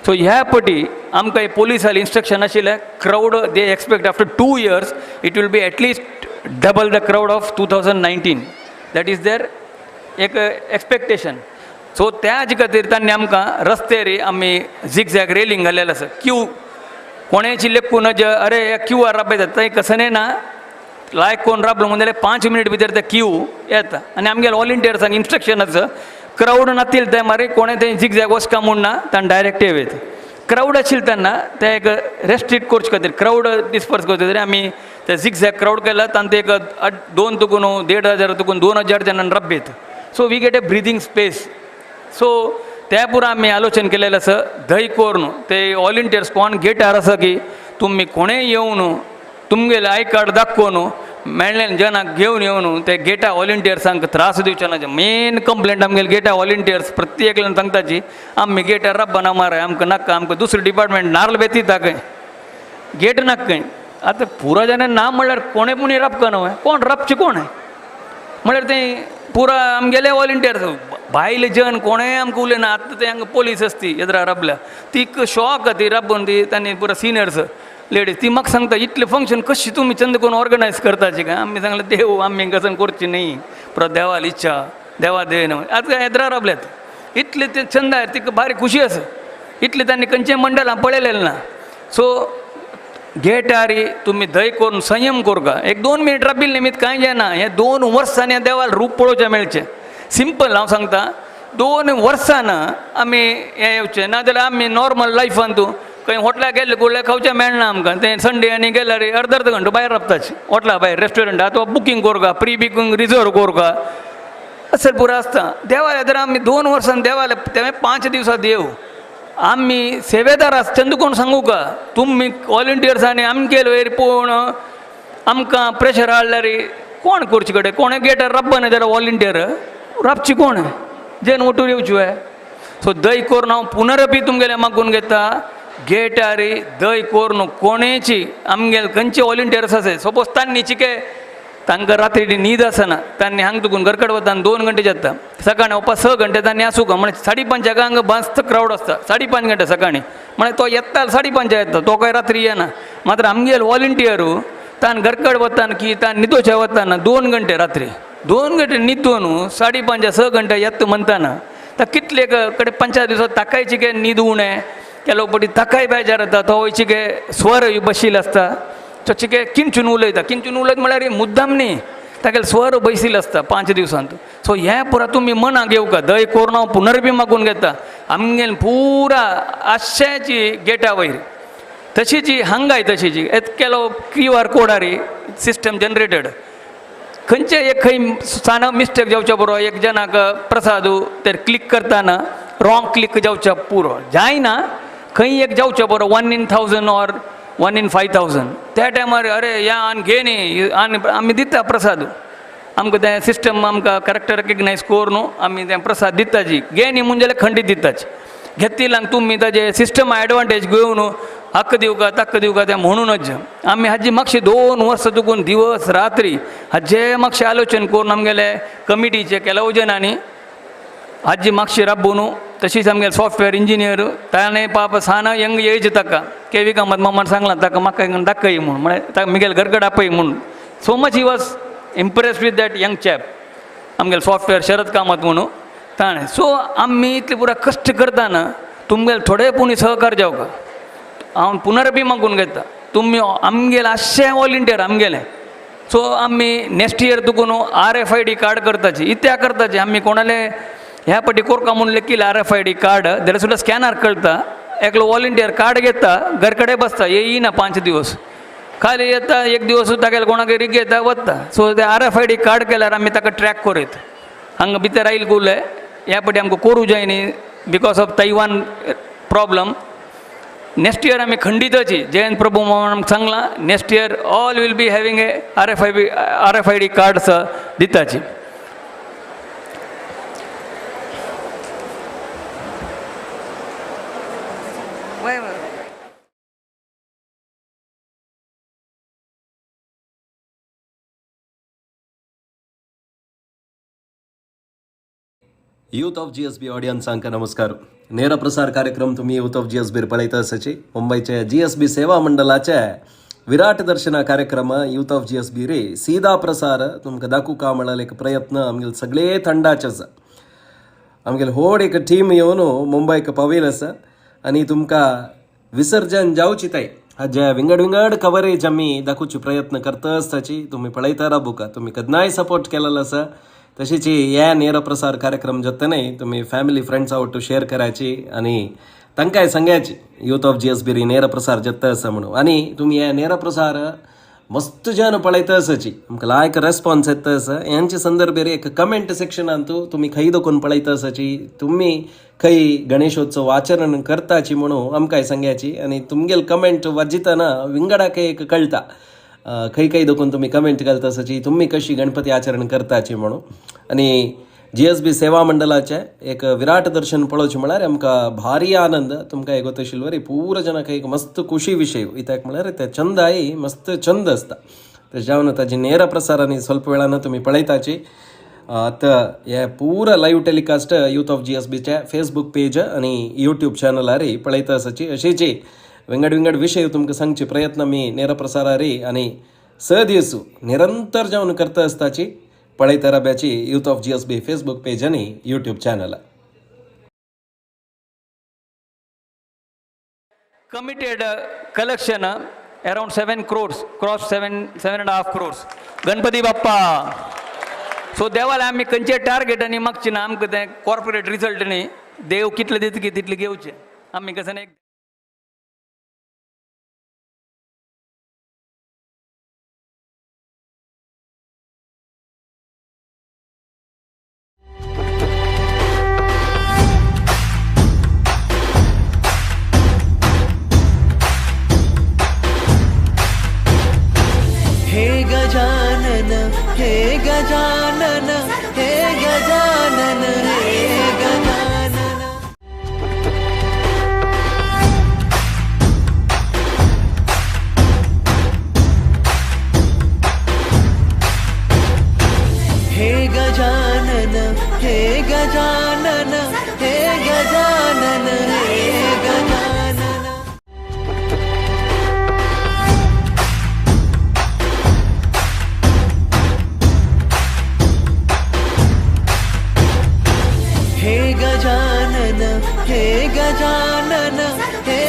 सो ह्या फाटी आमकां पोलिसाली इन्स्ट्रक्शन आशिल्लें crowd they expect after 2 years it will be at least double the crowd of 2019 that is there एक एक्सपेक्टेशन सो त्याच खातीर तांणी आमकां रस्त्यार आमी झिगझॅग रेलिंग घाल्लेलें आसा क्यू कोणाची लेखून अरे QR राबयतात थंय कसं ना लायक कोण राबलो म्हणजे 5 मिनट भितर ते क्यू येता आनी आमगेले वॉलंटियर्सांक इन्स्ट्रक्शन आसा क्राउड नातील ते मारे कोणें थंय झिगझॅग वचका म्हूण ना तांणी डायरेक्ट येवेत क्राउड आशिल्ले तेन्ना ते एक रेस्ट्रिक्ट करचे खातीर क्राउड डिस्पर्स करचे खातीर आमी ते झिगझॅग क्राउड केला तांणी एक 2 तुकून 1,500 तुकून 2,000 जाणांनी राबयत so we get a breathing space so त्या पुरा आमी आलोचन केलेलें आसा धंय कोरून ते वॉलंटियर्स कोण गेटार आसा की तुमी कोणेंय येवन तुमगेलें आय कार्ड दाखोवन मेळ्ळें जनाक घेवन येवन ते गेटा वॉलंटियर्सांक त्रास दिवचे ना मेन कंप्लेंट आमगेले गेटा वॉलंटियर्स प्रत्येकल्यान सांगताची आमी गेटार राबना मारे आमकां नाका आमकां दुसरें डिपार्टमेंट नाल्ल बेतीता खंय गेट नाका खंय आतां पुरो जाणां ना म्हणल्यार कोणें पुणी राबका न्हय कोण राबचें कोण म्हणल्यार तें पुरा आमगेले वॉलंटियर्स भायले जन कोणेंय आमकां उलयना आतां ते हांगा पोलीस आसती येद्रा राबल्या ती शॉक ती राबून ती तांणी पुरा सिनियर्स लेडीज ती म्हाका सांगता इतलें फंक्शन कशी तुमी चंद करून ऑर्गनायज करताची काय आमी सांगलें देव आमी कसं करची न्ही पुरो देवाली इच्छा देवा देन आतां येद्रा राबल्यात इतले ते चंद आहे तिका भारी खुशी आसा इतले तांणी खंयचें मंडळां पळयलेलें ना सो गेटार तुमी धंय करून संयम करका 1-2 मिनट राबिल्ले निमित कांय जायना हे 2 वर्सांनी देवाल रूप पळोवचें मेळचें सिंपल हांव सांगता 2 वर्सान आमी हें येवचें नाजाल्यार आमी नॉर्मल लायफान तूं खंय हॉटलाक गेले कडले खावचें मेळना आमकां तें संडे आनी गेल्यार अर्द घंटो भायर राबताची हॉटला भायर रेस्टॉरंटा अथवा बुकींग करका प्री बुकींग रिजर्व करका असर पुरो आसता देवाले तर आमी 2 वर्सान देवाले ते 5 दिवसां देव आमी सेवेदार आसा चंद कोण सांगू का तुमी वॉलंटियर्सांनी आमगे वयर पूण आमकां प्रेशर हाडल्यार कोण करचे कडेन कोणें गेटार राबना जाल्यार वॉलंटियर राबची कोण जेन वटून येवची आहे सो दय करून हांव पुनरपी तुमगेले मागून घेता गेटार दय करून कोणेची आमगेले खंयचे वॉलंटियर्स आसा सपोज तांणी चिके तांकां रात्री न्हीद आसना तांणी हांगा तुकून घरकड वता 2 घंटे जाता सकाळीं वचपा 6 घंटे तांणी आसूं का म्हणजे 5:30 हांगा मस्त क्राउड आसता 5:30 घंटे सकाळीं म्हणजे तो येता 5:30 येता तो काय रात्री येना मात्र आमगेले वॉलंटियरू तान घरकड वताना की तान न्हिदोवच्या वताना 2 घंटे रात्री 2 घंटे न्हिदून 5:30 6 घंटे येता म्हणटाना तर कितले कडेन 5 दिवसां ताकायची काय न्हीद उणें ಕೆಲವು ಪಟಿ ತಕಾಯಿ ಬೇಜಾರತ್ತ ತೋಯ್ಚಿಗೆ ಸ್ವರ ಬಶೀಲ್ असता चೊಚ್ಚಿಗೆ किंचून उलयत म्हळ्यार मुद्दाम न्ही तागेले स्वर बैसील आसता 5 दिवसांत सो हें पुरा तुमी मनाक घेवका दय करून हांव पुनर्बी मागून घेता आमगेन पुरा आश्याची गेटा वयर तशीची हांगाय तशीची केलो QR कोडारी सिस्टम जनरेटेड खंयचे एक खंय साना मिस्टेक जावच्या बरो एक जनाक प्रसादू तर क्लिक करताना रॉंग क्लिक जावच्या पुरो जायना खंय एक जावचें बरो 1 in 1000 ऑर 1 in 5000 त्या टायमार अरे या आनी घे न्ही आनी आमी दिता प्रसाद आमकां तें सिस्टम आमकां करेक्ट रेकग्नायज कोर न्हू आमी तें प्रसाद दिताची घे न्ही म्हणजे खंडीत दिताची घेतिलांक तुमी ताजे सिस्टम एडवांटेज घेवन हक्क दिवका तक्क दिवका तें म्हणूनच आमी हाजी मातशी 2 वर्सां चुकून दिवस रात्री हाजे मातशें आलोचन करून आमगेले कमिटीचे केल्या जनांनी हाजी मातशी राबून तशीच आमगे सॉफ्टवेअर इंजिनियर ताणें पाप साना यंग एज ताका केवी कामत मामान सांगलां ताका म्हाका दाखय म्हूण म्हळ्यार म्हगेले घरकड आपय म्हूण so much he was impressed with that young chap आमगेले सॉफ्टवेअर शरद कामत म्हणून ताणें सो आमी इतले पुरा कश्ट करताना तुमगेले थोडे पुणी सहकार जावका हांव पुनर्बी मागून घेता तुमी आमगेले आशे वॉलंटियर आमगेले सो आमी नेक्स्ट इयर तुकून RFID कार्ड करताची इत्या करताची आमी कोणाले ह्या पटी कोरका म्हणून लेखील RFID कार्ड जाल्यार सुद्दां स्कॅनर कळटा एकलो वॉलंटियर कार्ड घेता घरकडे बसता येयना 5 दिवस खाली येता एक दिवस तागेले कोणाक रीग घेता वता सो ते RFID कार्ड केल्यार आमी ताका ट्रॅक करयत हांगा भितर आयिल्ले गुले ह्या पटी आमकां करूं जाय न्ही because of Taiwan problem next year आमी खंडीताची जयंत प्रभू आमकां सांगलां next year all will be having a RFID cards दिताची यूथ ऑफ GSB ऑडियन्सांक नमस्कार नेर प्रसार कार्यक्रम तुम्ही यूथ ऑफ GSB पळयता आसाची मुंबईच्या GSB सेवा मंडळाचे विराट दर्शना कार्यक्रम यूथ ऑफ GSB रे सीधा प्रसार तुमकां दाखोवका म्हणल्यार एक प्रयत्न आमगेले सगळे थंडाचे आसा आमगेले व्हड एक टीम येवन मुंबईक पावयल आसा आनी तुमकां विसर्जन जावची ताई हाजे विंगड कवरेज आमी दाखोवची प्रयत्न करता आसताची तुमी पळयता राबुका तुमी केन्नाय सपोर्ट केलेलो आसा तशीच ह्या नेर प्रसार कार्यक्रम जतनय तुम्ही फॅमिली फ्रेंड्स आवट शेअर करायची आणि तांकांय सांगायची यूथ ऑफ GSB री नेर प्रसार जत्ता आसा म्हणून आणि तुम्ही ह्या नेर प्रसार मस्त जन पळयता आसाची आमकां लायक रेस्पॉन्स येता आसा ह्यांचे संदर्भेर एक कमेंट सेक्शनांत तुम्ही खंय दोकून पळयता आसाची तुम्ही खंय गणेशोत्सव आचरण करताची म्हणून आमकांय सांगायची आणि तुमगेल कमेंट वाजितना विंगडाक एक कळटा खंय दोकून तुम्ही कमेंट घालता आसाची तुम्ही कशी गणपती आचरण करताची म्हणून आणि GSB सेवा मंडळाचे एक विराट दर्शन पळोवचें म्हळ्यार आमकां भारी आनंद तुमकां एक गोतशिल्लो रे पूर जनाक एक मस्त खुशी विशय इत्याक म्हळ्यार ते चंदाय मस्त छंद आसता तेजे जावन ताजी नेर प्रसारांनी स्वल्प वेळान तुमी पळयताची आतां हे पूर लायव्ह टेलिकास्ट यूथ ऑफ GSBचे फेसबुक पेज आणि यूट्यूब चॅनलार पळयता आसाची अशीच विंगड विशय तुमकां सांगचे प्रयत्न मी नेर प्रसारारी आणि दिवस निरंतर जावन करता आसताची पळयता राब्याची youth of GSB Facebook page आणि YouTube channel committed collection around 7 crores cross 7.5 crores Ganpati Bappa so देवाला आमी खंयचे टार्गेट आनी मागचे ना आमकां तें कॉर्पोरेट रिजल्ट न्ही देव कितले दिता की तितले घेवचे आमी कसं एक हे गजानन हे गजानन हे गजानन हे गजानन हे गजानन हे गजानन हे गजानन हे गजानन हे गजानन हे गजानन हे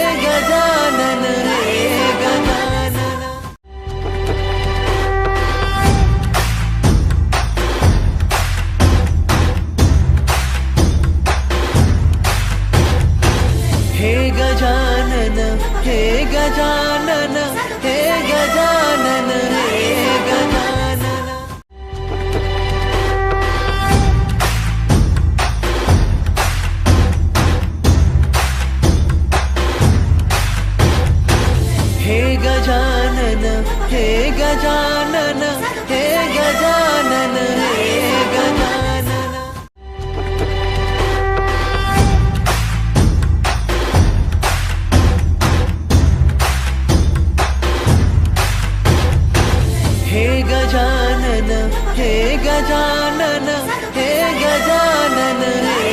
हे गजानन हे गजानन हे गजानन हे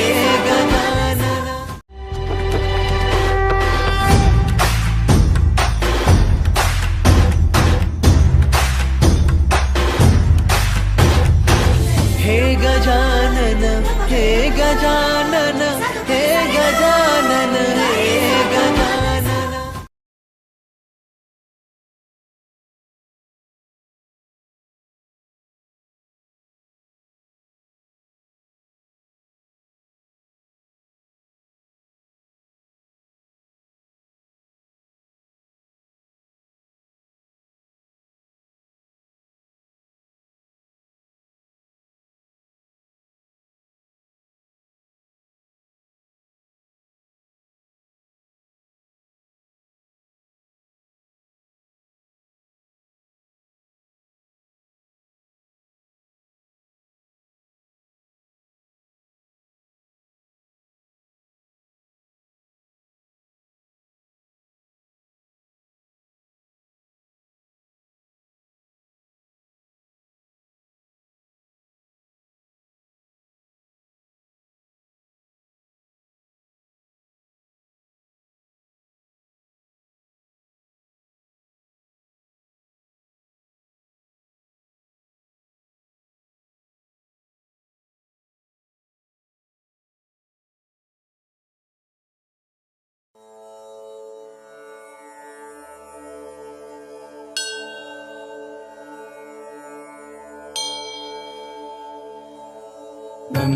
गजानन। हे गजानन हे गजानन हे गजानन हे गजानन।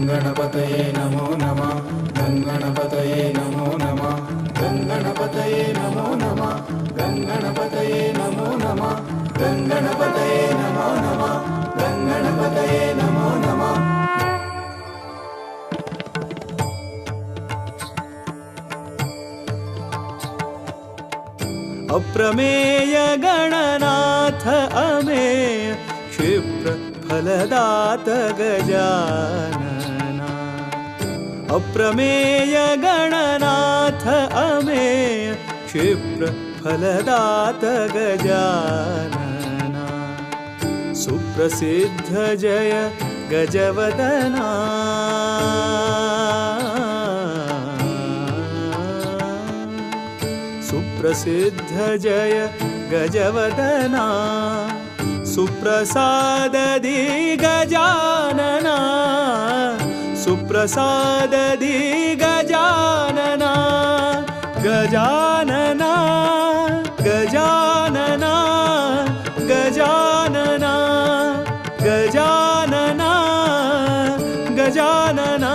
गणपतये नमो नमः गणपतये नमो नमः गणपतये नमो नमः गणपतये नमो नमः गणपतये नमो नमः गणपतये नमो नमः। अप्रमेय गणनाथ अमेय क्षिप्र फलदात गजानना। अप्रमेय गणनाथ अमेय क्षिप्र फलदात गजानना। सुप्रसिद्ध जय गजवदना। सुप्रसिद्ध जय गजवदना। सुप्रसाददि गजानना। सुप्रसाददि गजानना। गजानना गजानना गजानना गजानना गजानना।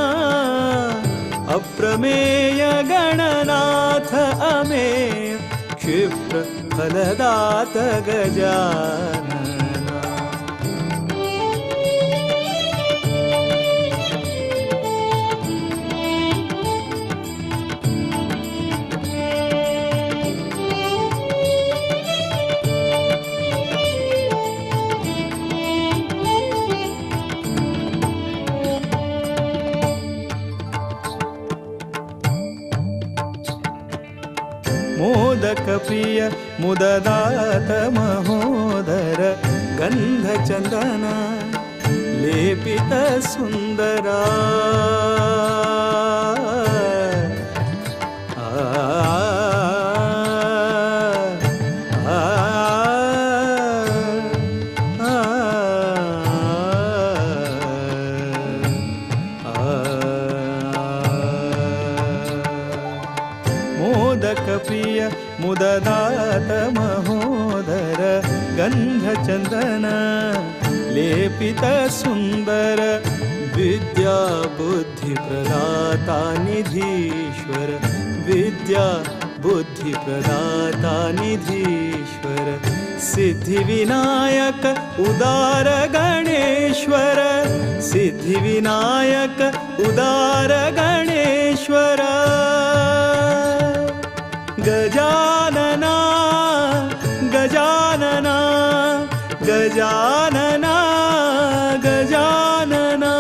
अप्रमेय गणनाथ अमेय क्षिप्र फलदात गजानना। मोदक प्रिय मुददात महोदर गंधचंदन लेपित सुंदरा। मोदक प्रिय मुददात महोदर गंधचंदन लेपित सुंदर। विद्या बुद्धि प्रदाता निधीश्वर। विद्या बुद्धि प्रदाता निधीश्वर। सिद्धि विनायक उदार गणेश्वर। सिद्धि विनायक उदार गणेश्वर। गजानना गजानना गजानना गजानना।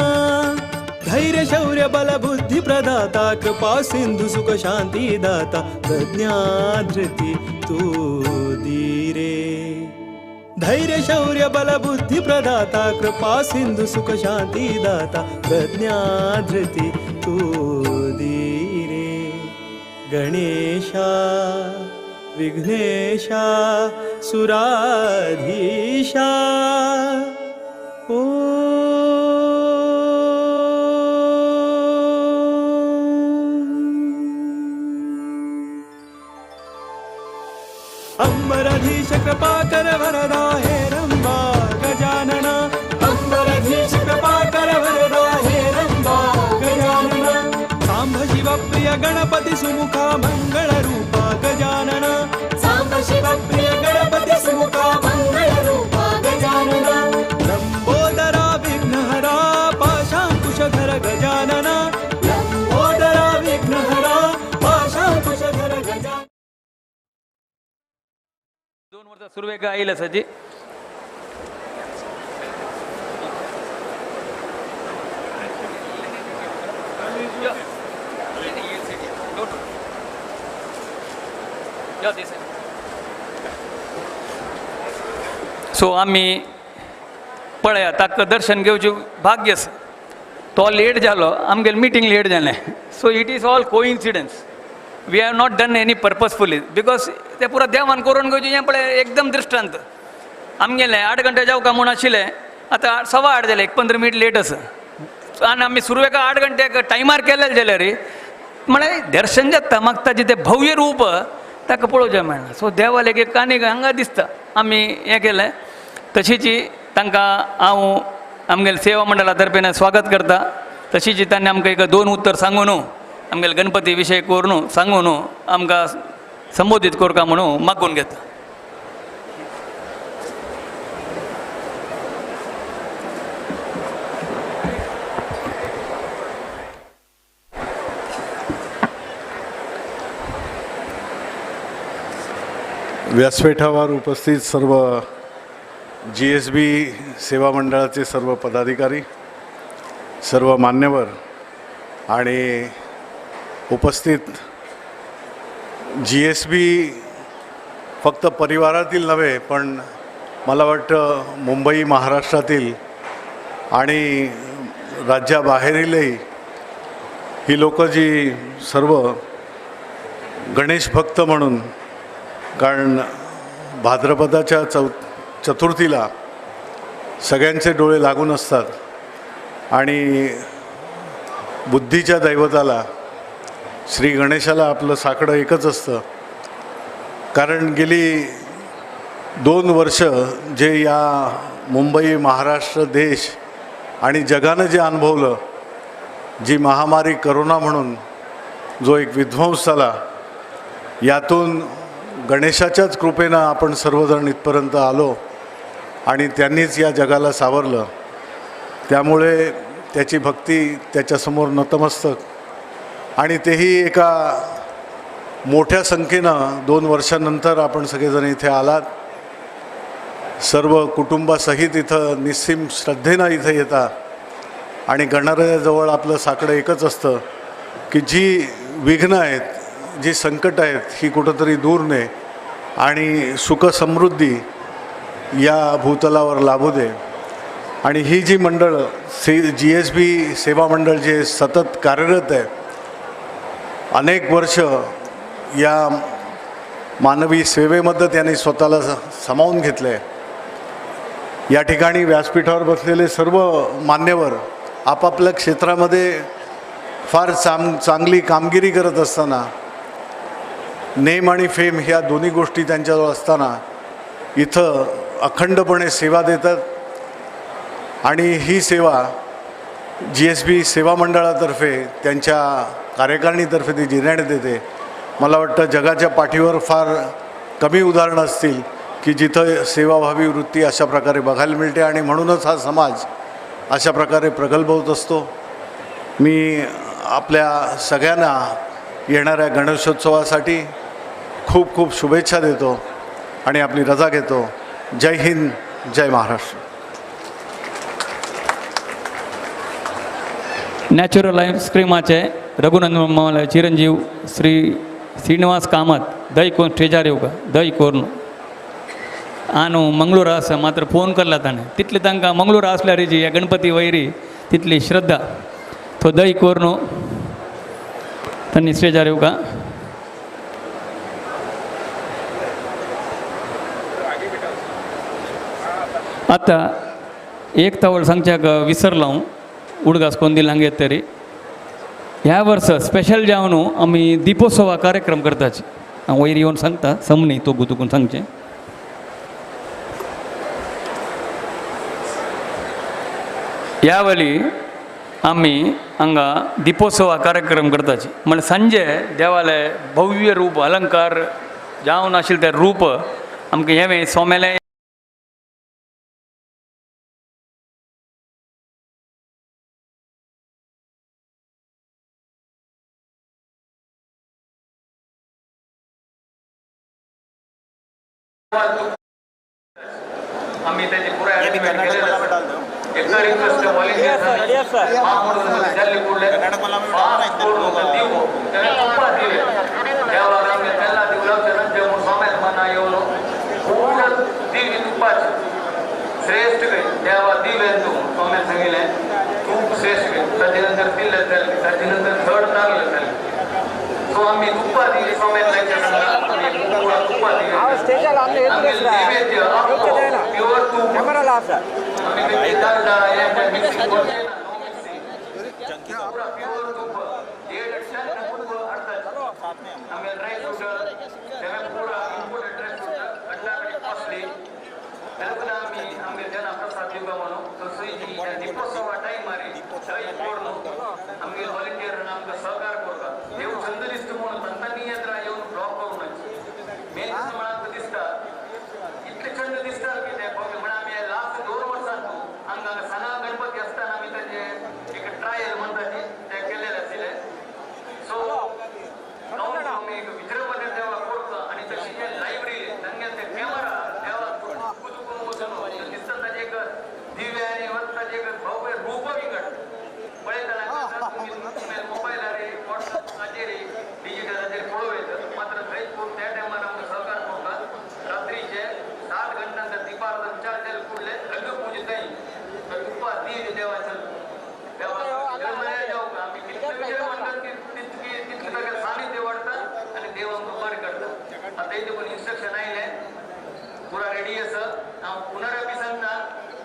धैर्य शौर्य बल बुद्धि प्रदाता कृपा सिंधु सुख शांति दाता। प्रज्ञा धृति तू धीरे धैर्य शौर्य बल बुद्धी प्रदाता कृपा सिंधु सुख शांती दाता प्रज्ञा धृती तू धीरे गणेशा विघ्नेशा सुराधीशा ओ अंबरधीश कृपा कर वरदा हे रंबा गजानना अंबरधीश कृपा कर वरदा हे रंबा गजानना सांब शिव प्रिय गणपती सुमुखा मंगळ रूपा गजानना सांब शिव प्रिय गणपती सुमुखा मंगळ रूपा गजानना लंबोदरा विघ्नहरा पाशांकुशधर गजानना लंबोदरा विघ्नहरा पाशांकुशधर गजानना 2 वर्ष सुरवेगा येईल सजी सो आम्ही पळया ताका दर्शन घेवचे भाग्यस तो लेट जालो आमगेल मिटींग लेट जालें so it is all coincidence we have not done any purposefully because ते पुरा देवान करून घेवचें हें पळय एकदम दृश्टांत आमगेलें 8 घंटे जावका म्हूण आशिल्लें आतां 8:15 जालें 15 मिनीट लेट आसा आनी आमी सुरवेका 8 घंटे टायमार केलें जाल्यार म्हळ्यार दर्शन जाता म्हाका ताजें तें भव्य रूप ताका पळोवचें मेळना सो देवालेक एक आनीक हांगा दिसता आमी हें केलें तशीच तांकां हांव आमगेल्या सेवा मंडळा तर्फेन स्वागत करता तशीच तांणी आमकां एक 2 उत्तर सांगून आमगेले गणपती विशय करून सांगून आमकां संबोधीत करता म्हणून मागून घेता व्यासपीठावर उपस्थित सर्व GSB सेवा मंडळाचे सर्व पदाधिकारी सर्व मान्यवर आणि उपस्थित GSB फक्त परिवारातील नव्हे पण मला वाटतं मुंबई महाराष्ट्रातील आणि राज्याबाहेरीलही ही लोक जी सर्व गणेश भक्त म्हणून कारण भाद्रपदाच्या चतुर्थीला सगळ्यांचे डोळे लागून असतात आणि बुद्धीच्या दैवताला श्री गणेशाला आपलं साकडं एकच असतं कारण गेली 2 वर्ष जे या मुंबई महाराष्ट्र देश आणि जगानं जे अनुभवलं जी महामारी करोना म्हणून जो एक विध्वंस झाला यातून गणेशाच्याच कृपेनं आपण सर्वजण इथपर्यंत आलो आणि त्यांनीच या जगाला सावरलं त्यामुळे त्याची भक्ती त्याच्यासमोर नतमस्तक आणि तेही एका मोठ्या संख्येनं 2 वर्षांनंतर आपण सगळेजण इथे आलात सर्व कुटुंबासहित इथं निस्सीम श्रद्धेनं इथं येता आणि गणरायाजवळ आपलं साकडं एकच असतं की जी विघ्न आहेत जी संकट आहेत ही कुठंतरी दूर ने आणि सुखसमृद्धी या भूतलावर लाभू दे आणि ही जी मंडळं GSB सेवा मंडळ जे सतत कार्यरत आहे अनेक वर्ष या मानवी सेवेमध्ये त्यांनी स्वतःला सामावून घेतलं आहे या ठिकाणी व्यासपीठावर बसलेले सर्व मान्यवर आपापल्या क्षेत्रामध्ये फार चांगली कामगिरी करत असताना नेम आणि फेम ह्या दोन्ही गोष्टी त्यांच्याजवळ असताना इथं अखंडपणे सेवा देतात आणि ही सेवा GSB सेवा मंडळातर्फे त्यांच्या कार्यकारिणीतर्फे ती जिरण्यात येते मला वाटतं जगाच्या पाठीवर फार कमी उदाहरणं असतील की जिथं सेवाभावी वृत्ती अशा प्रकारे बघायला मिळते आणि म्हणूनच हा समाज अशा प्रकारे प्रगल्भ होत असतो मी आपल्या सगळ्यांना येणाऱ्या गणेशोत्सवासाठी खूप खूप शुभेच्छा देतो आणि आपली रजा घेतो जय हिंद जय महाराष्ट्र नॅचरल लाईफ स्क्रीमाचे रघुनंदन मावला चिरंजीव श्री श्रीनिवास कामत दही कोण स्टेजार येऊ का दही कोरण हांव मंगळूर आसा मात्र फोन केला ताणें तितली तांकां मंगळूर आसल्यार जी ह्या गणपती वयरी तितली श्रद्धा तो दय कोर न्हू तांणी स्टेजार येवका आतां एक तावळ सांगच्याक विसरलो हांव उडगास कोण दिला हांगा येत तरी ह्या वर्सा स्पेशल जावन आमी दिपोत्सवा कार्यक्रम करताचे हांव वयर येवन सांगता समनी तो गुतूकून सांगचें ह्या वेळी आमी हांगा दिपोत्सवा कार्यक्रम करताचे म्हळ्यार सांजे देवाले भव्य रूप अलंकार जावन आशिल्ले ते रूप आमकां हें सोमेले आम्ही त्याची पुरा अरेंजमेंट केलेलं एक रिक्वेस्ट व्हॉलंटियर जल्ली कुडले फास्ट फूड दिवो त्याने तुप्पा दिले देवा आमगे तेला दिवला जे सोमेल मना येवन पूर्ण दिवी तुप्पाची श्रेष्ठ गई देवा दिवे तू सोमेल सांगिले खूप श्रेष्ठ गई त्यानंतर दिले त्यानंतर थर्ड लागले त्याला सो आम्ही तुप्पा दिली सोमेल तुप्पा दिली प्युअर तूप आम्ही डालडा मिक्सिंग करते प्युअर तूप 1.5 टन तूप अडतात आम्ही ड्राय फ्रूट त्याला पूरा इम्पोर्टेड ड्राय फ्रूट अडला कॉस्टली त्याला आम्ही आम्ही त्यांना प्रसाद दिवगा म्हणून तसंही जी दिपोत्सवा टाईम मारे थंय कोरनो आम्ही व्हॉलंटियर आमकां सहकार करता देव छंद दिसता म्हणून तांतांनी येत्रा येवन ड्रॉप करूनच मेन म्हणाक दिसता इतले छंद दिसता की ते म्हण आमी लास्ट 2 वर्सां हांगा सना गणपती आसतना आमी ताचे एक ट्रायल म्हणटा ते केलेले आशिल्ले सो आमी एक विजृंभणे देवा करता आनी तशी जे लायब्ररी तांगे ते कॅमेरा देवा कुदून वचून दिसता ताजे एक दिव्य आनी ताजे एक भव्य रूप विंगड पळयतना तुम्ही मोबायलार व्हॉट्सॲपाचेर डिजिटलाचेर पळोव येता मात्र थंय त्या टायमार आमकां सहकार करता रात्रीचे 7 घंटांच्या दिपार चार कुडले लग्न पूजिताय तर तुप्पा दी देवाचं देवा जावं आमी कितले विचार म्हणटात की तितकी ताका सानिध्य वाडटा आनी देव आमकां बरें करता आतां हेजे कोण इन्स्ट्रक्शन आयले पुरा रेडी आसा हांव पुनरपी सांगता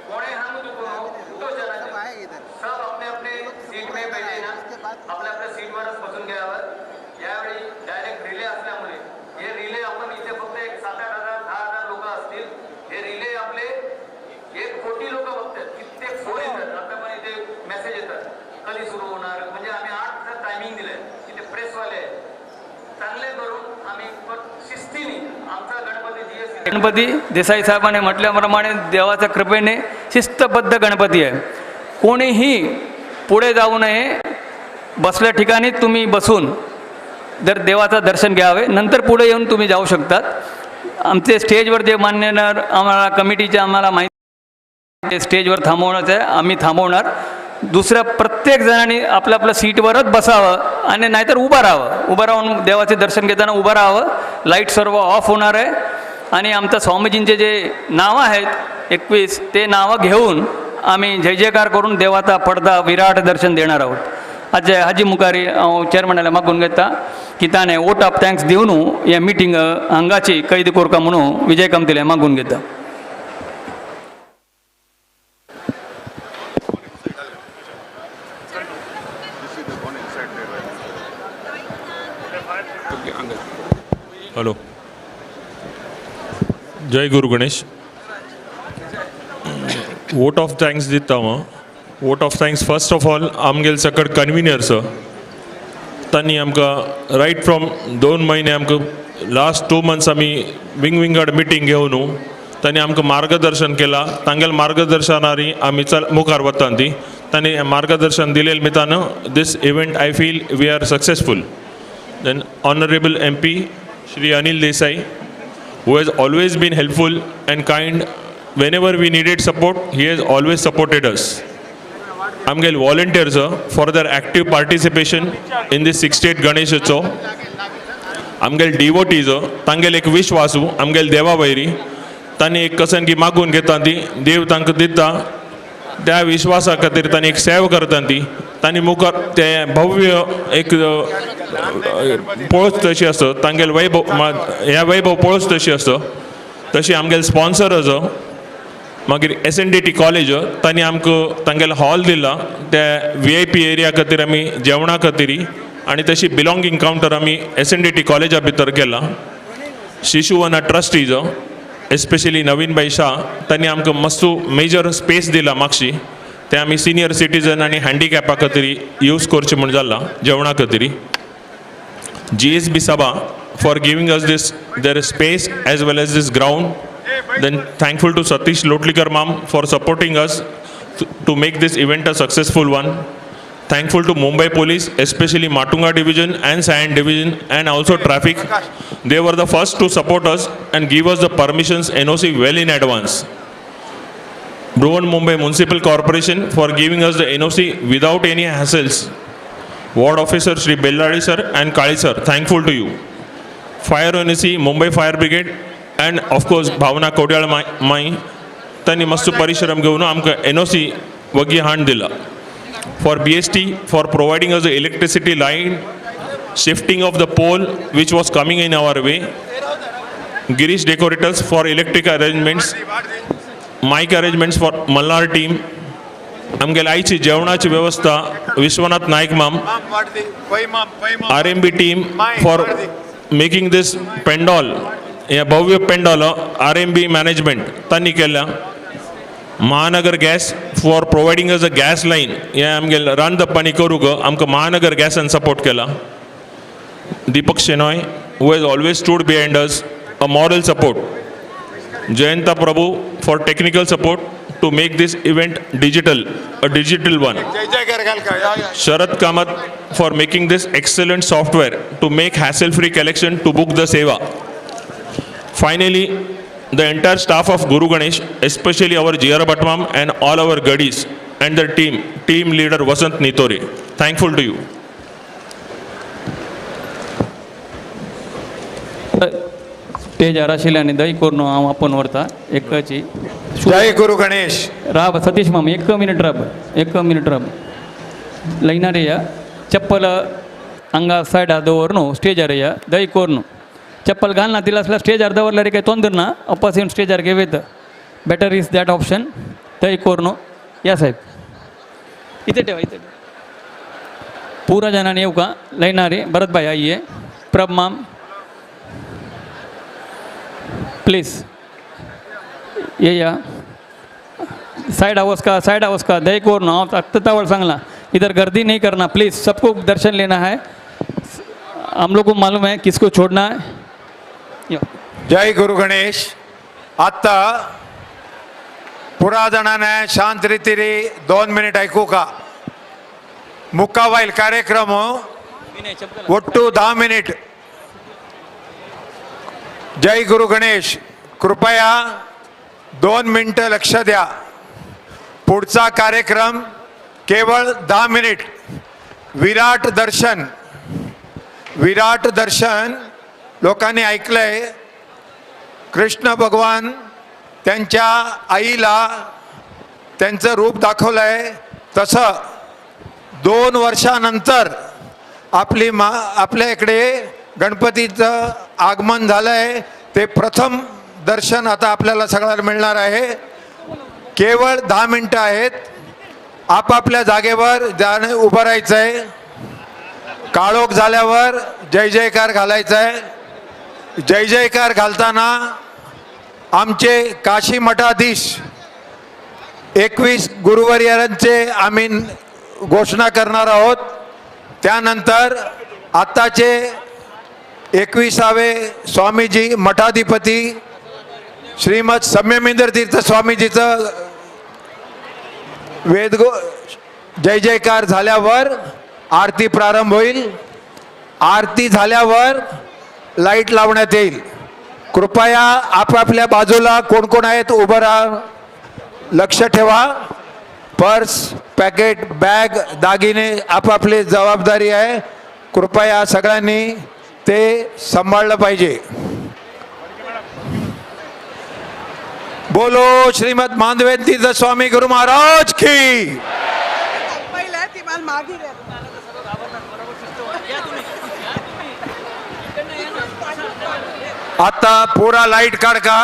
कोणें हांगा तुका तो जनाचे सब अपने अपने सीट में बैठे ना आपल्या आपल्या सीटवरच बसून घ्यावं यावेळी डायरेक्ट रिले असल्यामुळे हे रिले आपण इथे फक्त एक 7-8 हजार 10,000 लोक असतील हे रिले आपले 1 कोटी लोक बघतात कित्येक फोन येतात आता पण इथे मेसेज येतात कधी सुरू होणार म्हणजे आम्ही 8चा टायमिंग दिलाय इथे प्रेसवाले चांगले करून आम्ही शिस्तीने आमचा गणपती जीएसटी गणपती देसाई साहेबांनी म्हटल्याप्रमाणे देवाच्या कृपेने शिस्तबद्ध गणपती आहे कोणीही पुढे जाऊ नये बसल्या ठिकाणी तुम्ही बसून जर देवाचं दर्शन घ्यावे नंतर पुढे येऊन तुम्ही जाऊ शकतात आमचे स्टेजवर जे मान्यवर आम्हाला कमिटीचे आम्हाला माहिती स्टेजवर थांबवण्याचं आहे आम्ही थांबवणार दुसऱ्या प्रत्येक जणांनी आपल्या आपल्या सीटवरच बसावं आणि नाहीतर उभं राहून देवाचे दर्शन घेताना उभं राहावं लाईट सर्व ऑफ होणार आहे आणि आमच्या स्वामीजींचे जे नावं आहेत 21 ते नावं घेऊन आम्ही जय जयकार करून देवाचा पडदा विराट दर्शन देणार आहोत आज हाजी मुखारी हांव चेअरमॅनाला मागून घेता की ताणें वोट ऑफ थँक्स दिवन हे मिटींग हांगाची कैद कोरका म्हणून विजय कामतीले मागून घेता hello Jai Guru Ganesh vote of thanks दिता हांव vote of thanks first of all आमगेले सकट कन्विनियर सर तांणी आमकां रायट फ्रॉम 2 म्हयने आमकां लास्ट 2 मंथ्स आमी विंगड मिटींग घेवन तांणी आमकां मार्गदर्शन केलां तांगेले मार्गदर्शनारी आमी मुखार वतात ती तांणी मार्गदर्शन दिलेले मितान this event I feel we are successful then honourable MP Shri Anil Desai, who has always been helpful and kind. Whenever we needed support, he has always supported us. आमगेल volunteers for their active participation in this 68th Ganesh Utsav. आमगेल devotees तांगेल एक wish वासू आमगेल देवा वैरी तांणी एक कसनगी मागून घेता ती देव तांकां दिता त्या विश्वासा खातीर तांणी एक सेवा करता ती तांणी मुखार ते भव्य एक पळोवच तशी आसता तांगेले वैभव ह्या वैभव पळोवच तशी आसता तशी आमगेले स्पॉन्सर आसा मागीर SNDT कॉलेज तांणी आमकां तांगेलो हॉल दिला त्या VIP एरिया खातीर आमी जेवणा खातीर आनी तशी बिलॉंगींग कावंटर आमी SNDT कॉलेजा भितर केला शिशुवना ट्रस्टीज एस्पेशली नवीनबाई शाह तांणी आमकां मस्त मेजर स्पेस दिला मागशी ते आमी सिनियर सिटीजन आनी हँडिकॅपा खातीर यूज करचे म्हूण जाला जेवणा खातीर GSB Sabha for giving us their space as well as this ground. Then thankful to Satish Lotlikar ma'am for supporting us to make this event a successful one. Thankful to Mumbai Police, especially Matunga Division and Science Division and also Traffic. They were the first to support us and give us the permissions NOC well in advance. Bruvan Mumbai Municipal Corporation for giving us the NOC without any hassles. Ward Officer Shri Belladi sir and Kali sir, thankful to you. Fire NOC, Mumbai Fire Brigade and of course Bhavana Kodyal Mai तांणी मस्त परिश्रम घेवन आमकां NOC वगी हांड दिला. For BST for providing us the electricity line, shifting of the pole which was coming in our way. Girish Decorators for electric arrangements, mic arrangements for Malnar team. आमगेले आयची जेवणाची व्यवस्था विश्वनाथ नायक माम RMB team for making this pandal हे भव्य pandal RMB management तांणी केल्या Mahanagar Gas for providing us a gas line हे आमगेले रांदप पाणी करूंक आमकां महानगर गॅसान सपोर्ट केला Deepak Shenoy who has always stood behind us a moral support Jayanta Prabhu for technical support to make this event a digital one. Sharad Kamath for making this excellent software to make hassle-free collection to book the seva. Finally, the entire staff of Guru Ganesh, especially our GR Bhatmam and all our Gadis and their team leader Vasant Nitore. Thankful to you. Stage आराशिले आणि दही करून हांव आपण व्हरता एकची जय गुरु गणेश. राब Satish ma'am एक minute राब लायनार या चप्पल हांगा सायडार दवर न्हू स्टेजार या दही कोर चप्पल घालना तिला असल्या स्टेजार दवरल्यार काही तोंदर ना अपोजिट स्टेजार घेवेत बेटर इज दॅट ऑप्शन दही कोर न्हू या साहेब इथे ठेवा पूरा जणांनी येऊ का लायनारी भरत भाई आइए प्रभ माम प्लीज ये या साइड हाउस का दही कोर ना अक्ततावड़ सांगला इधर गर्दी नहीं करना प्लीज़ सबको दर्शन लेना है हम लोग को मालूम है किसको छोड़ना है. जय गुरु गणेश. आता पुरा जणांना शांत रीतीने 2 मिनिट ऐकू का मुक्कावाईल कार्यक्रम ಒಟ್ಟು 10 मिनिट. जय गुरु गणेश. कृपया 2 मिनिटं लक्ष द्या. पुढचा कार्यक्रम केवळ 10 मिनिट. विराट दर्शन लोकांनी ऐकलंय. कृष्ण भगवान त्यांच्या आईला त्यांचं रूप दाखवलंय तसं 2 वर्षानंतर आपल्या इकडे गणपतीचं आगमन झालंय. ते प्रथम दर्शन आता आपल्याला सगळ्यांना मिळणार आहे. केवळ 10 मिनिटं आहेत. आपापल्या जागेवर उभं राहायचं आहे. काळोख झाल्यावर जय जयकार घालायचा आहे. जय जयकार घालताना आमचे काशी मठाधीश 21 गुरुवर्यांचे आम्ही घोषणा करणार आहोत. त्यानंतर आत्ताचे 21वे स्वामीजी मठाधिपती श्रीमद सम्यमेंद्र तीर्थ स्वामीजीचं जय जयकार झाल्यावर आरती प्रारंभ होईल. आरती झाल्यावर लाईट लावण्यात येईल. कृपया आपापल्या बाजूला कोण कोण आहेत उभं राहा. लक्ष ठेवा. पर्स पॅकेट बॅग दागिने आपापली जबाबदारी आहे. कृपया सगळ्यांनी ते सांभाळलं पाहिजे. बोलो श्रीमद माधवेंद्र तीर्थ स्वामी गुरु महाराज की. आता पुरा लाईट काढ का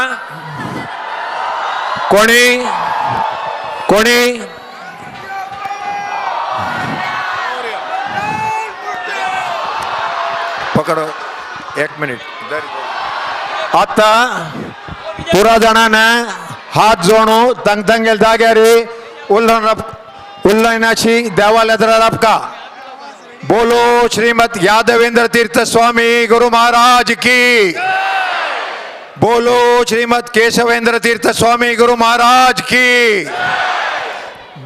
कोणी कोणी पकडो 1 मिनिट. आता पुरा जणांना हात जोडू तंगतंगेल जाग्यारी उल्लयनाची देवालयात रपका. बोलो श्रीमद यादवेंद्र तीर्थ स्वामी गुरु महाराज की. बोलो श्रीमद केशवेंद्र तीर्थ स्वामी गुरु महाराज की.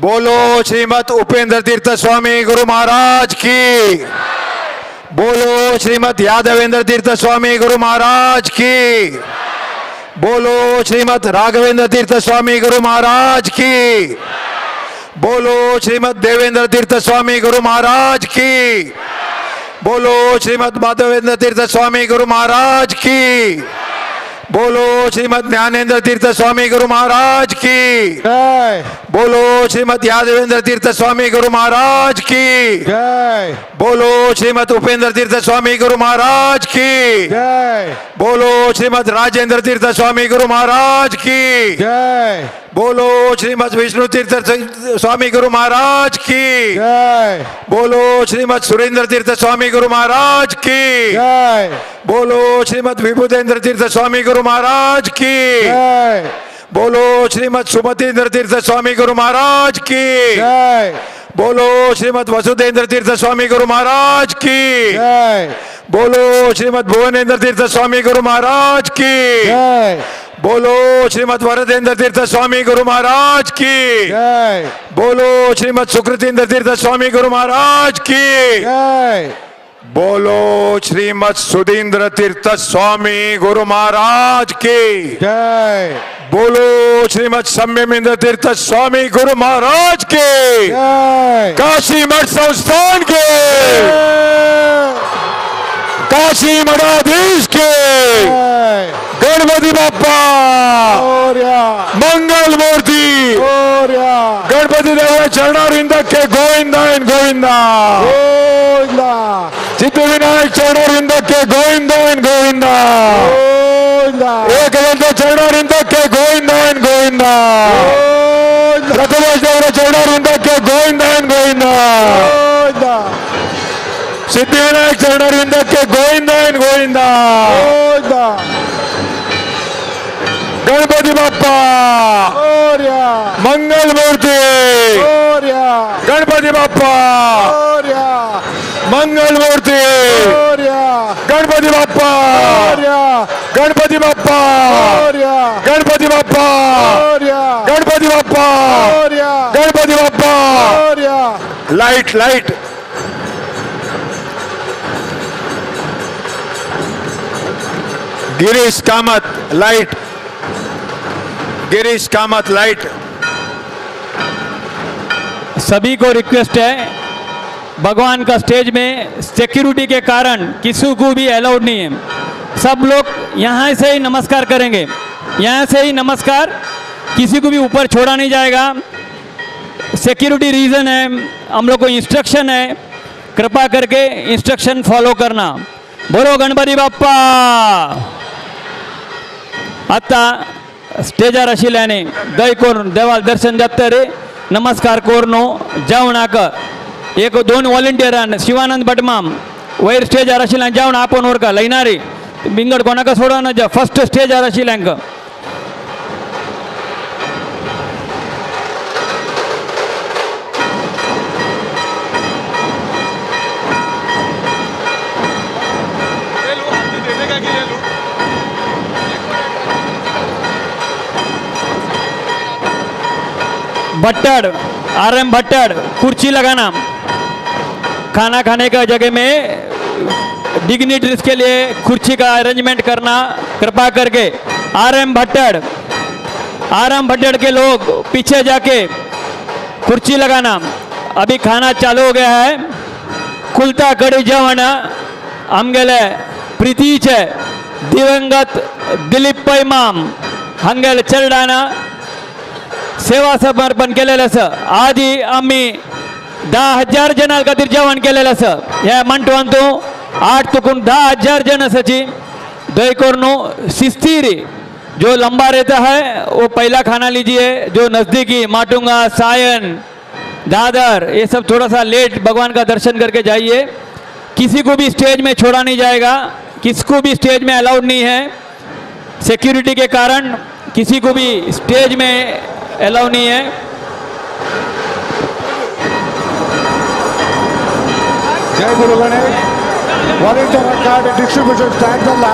बोलो श्रीमद उपेंद्र तीर्थ स्वामी गुरु महाराज की. बोलो श्रीमद यादवेंद्र तीर्थ स्वामी गुरु महाराज की. बोलो श्रीमद राघवेंद्र तीर्थ स्वामी गुरु महाराज की. बोलो श्रीमद देवेंद्र तीर्थ स्वामी गुरु महाराज की. बोलो श्रीमद माधवेंद्र तीर्थ स्वामी गुरु महाराज की. बोलो श्रीमद ज्ञानेंद्र तीर्थ स्वामी गुरु महाराज की. बोलो श्रीमद यादवेंद्र तीर्थ स्वामी गुरु महाराज की. बोलो श्रीमद उपेंद्र तीर्थ स्वामी गुरु महाराज की. बोलो श्रीमद राजेंद्र तीर्थ स्वामी गुरु महाराज की. बोलो श्रीमद विष्णु तीर्थ स्वामी गुरु महाराज की. बोलो श्रीमद सुरेंद्र तीर्थ स्वामी गुरु महाराज की. बोलो श्रीमद विभुदेंद्र तीर्थ स्वामी गुरु महाराज की. बोलो श्रीमद सुमतीन्द्र तीर्थ स्वामी गुरु महाराज की. बोलो श्रीमद वसुदेंद्र तीर्थ स्वामी गुरु महाराज की. बोलो श्रीमद भुवनेन्द्र तीर्थ स्वामी गुरु महाराज की. बोलो श्रीमद वरदेंद्र तीर्थ स्वामी गुरु महाराज की. बोलो श्रीमद सुकृतेंद्र तीर्थ स्वामी गुरु महाराज की. बोलो श्रीमद सुधींद्र तीर्थ स्वामी गुरु महाराज की. बोलो श्रीमद सम्यमेंद्र तीर्थ स्वामी गुरु महाराज के. काशी मठ संस्थान के. काशी मठाधीश के. गणपति बाप्पा मंगल मूर्ति. गणपति देव चरणारिंद के गोविंदा एंड गोविंदा. सिद्धिविनायक चरणारिंद के गोविंदा एंड गोविंदा. एकदंत चरणारिंद के गोविंदा एंड गोविंदा. प्रथमेश देव चरणारिंद के गोविंदा एंड गोविंदा. सिद्धिविनायक चरणारिंद के गोविंदा एंड गोविंदा. गणपति बाप्पा मंगल मूर्ति. गणपति बाप्पा मंगल मूर्ति. Ganpati Bappa. Ganpati Bappa. Ganpati Bappa. Ganpati Bappa. Ganpati Bappa. Light light. Girish Kamath light. Girish Kamath light. सभी को रिक्वेस्ट है, भगवान का स्टेज में सिक्योरिटी के कारण किसी को भी अलाउड नहीं है. सब लोग यहाँ से ही नमस्कार करेंगे. यहाँ से ही नमस्कार, किसी को भी ऊपर छोड़ा नहीं जाएगा. सिक्योरिटी रीज़न है, हम लोग को इंस्ट्रक्शन है, कृपा करके इंस्ट्रक्शन फॉलो करना. बोलो गणपती बाप्पा. आता स्टेजार आशिल्ल्याने दय करून देवाल दर्शन जाता रे नमस्कार करून जावन हाका एक दोन वॉलंटियरान शिवानंद भटमाम वयर स्टेजार आशिल्ल्यान जावन आपण वरका लयनारी बिंगड कोणाका सोडना जा. फर्स्ट स्टेजार आशिल्ल्यांक भट्टड़ RM भट्टड़ कुर्सी लगाना. खाना खाने का जगह में डिग्निटरीज के लिए कुर्सी का अरेंजमेंट करना कृपा करके. RM भट्टड़ के लोग पीछे जाके कुर्सी लगाना. अभी खाना चालू हो गया है. खुलता कड़ी जेवण आमगेले प्रीतीचे दिवंगत दिलीप पैमाम हांगेल चेरडानं सेवा समर्पण केलेलं असं. आधी आम्ही 10,000 जनां खातीर जेवण केलेलं असं. ह्या म्हणटवान तूं 8 तुकून 10,000 जन असाची. दय करून सिस्तीरी जो लंबा रहता है वो पहला खाना लीजिए. जो नज़दीकी माटुंगा, सायन, दादर, ये सब थोड़ा सा लेट भगवान का दर्शन करके जाइए. किसी को भी स्टेज में छोड़ा नहीं जाएगा, किसको भी स्टेज में अलाउड नहीं है. सिक्योरिटी के कारण किसी को भी स्टेज में अलाउ नहीं है. जय Guru Ganesh. Volunteer card distribution start झाला.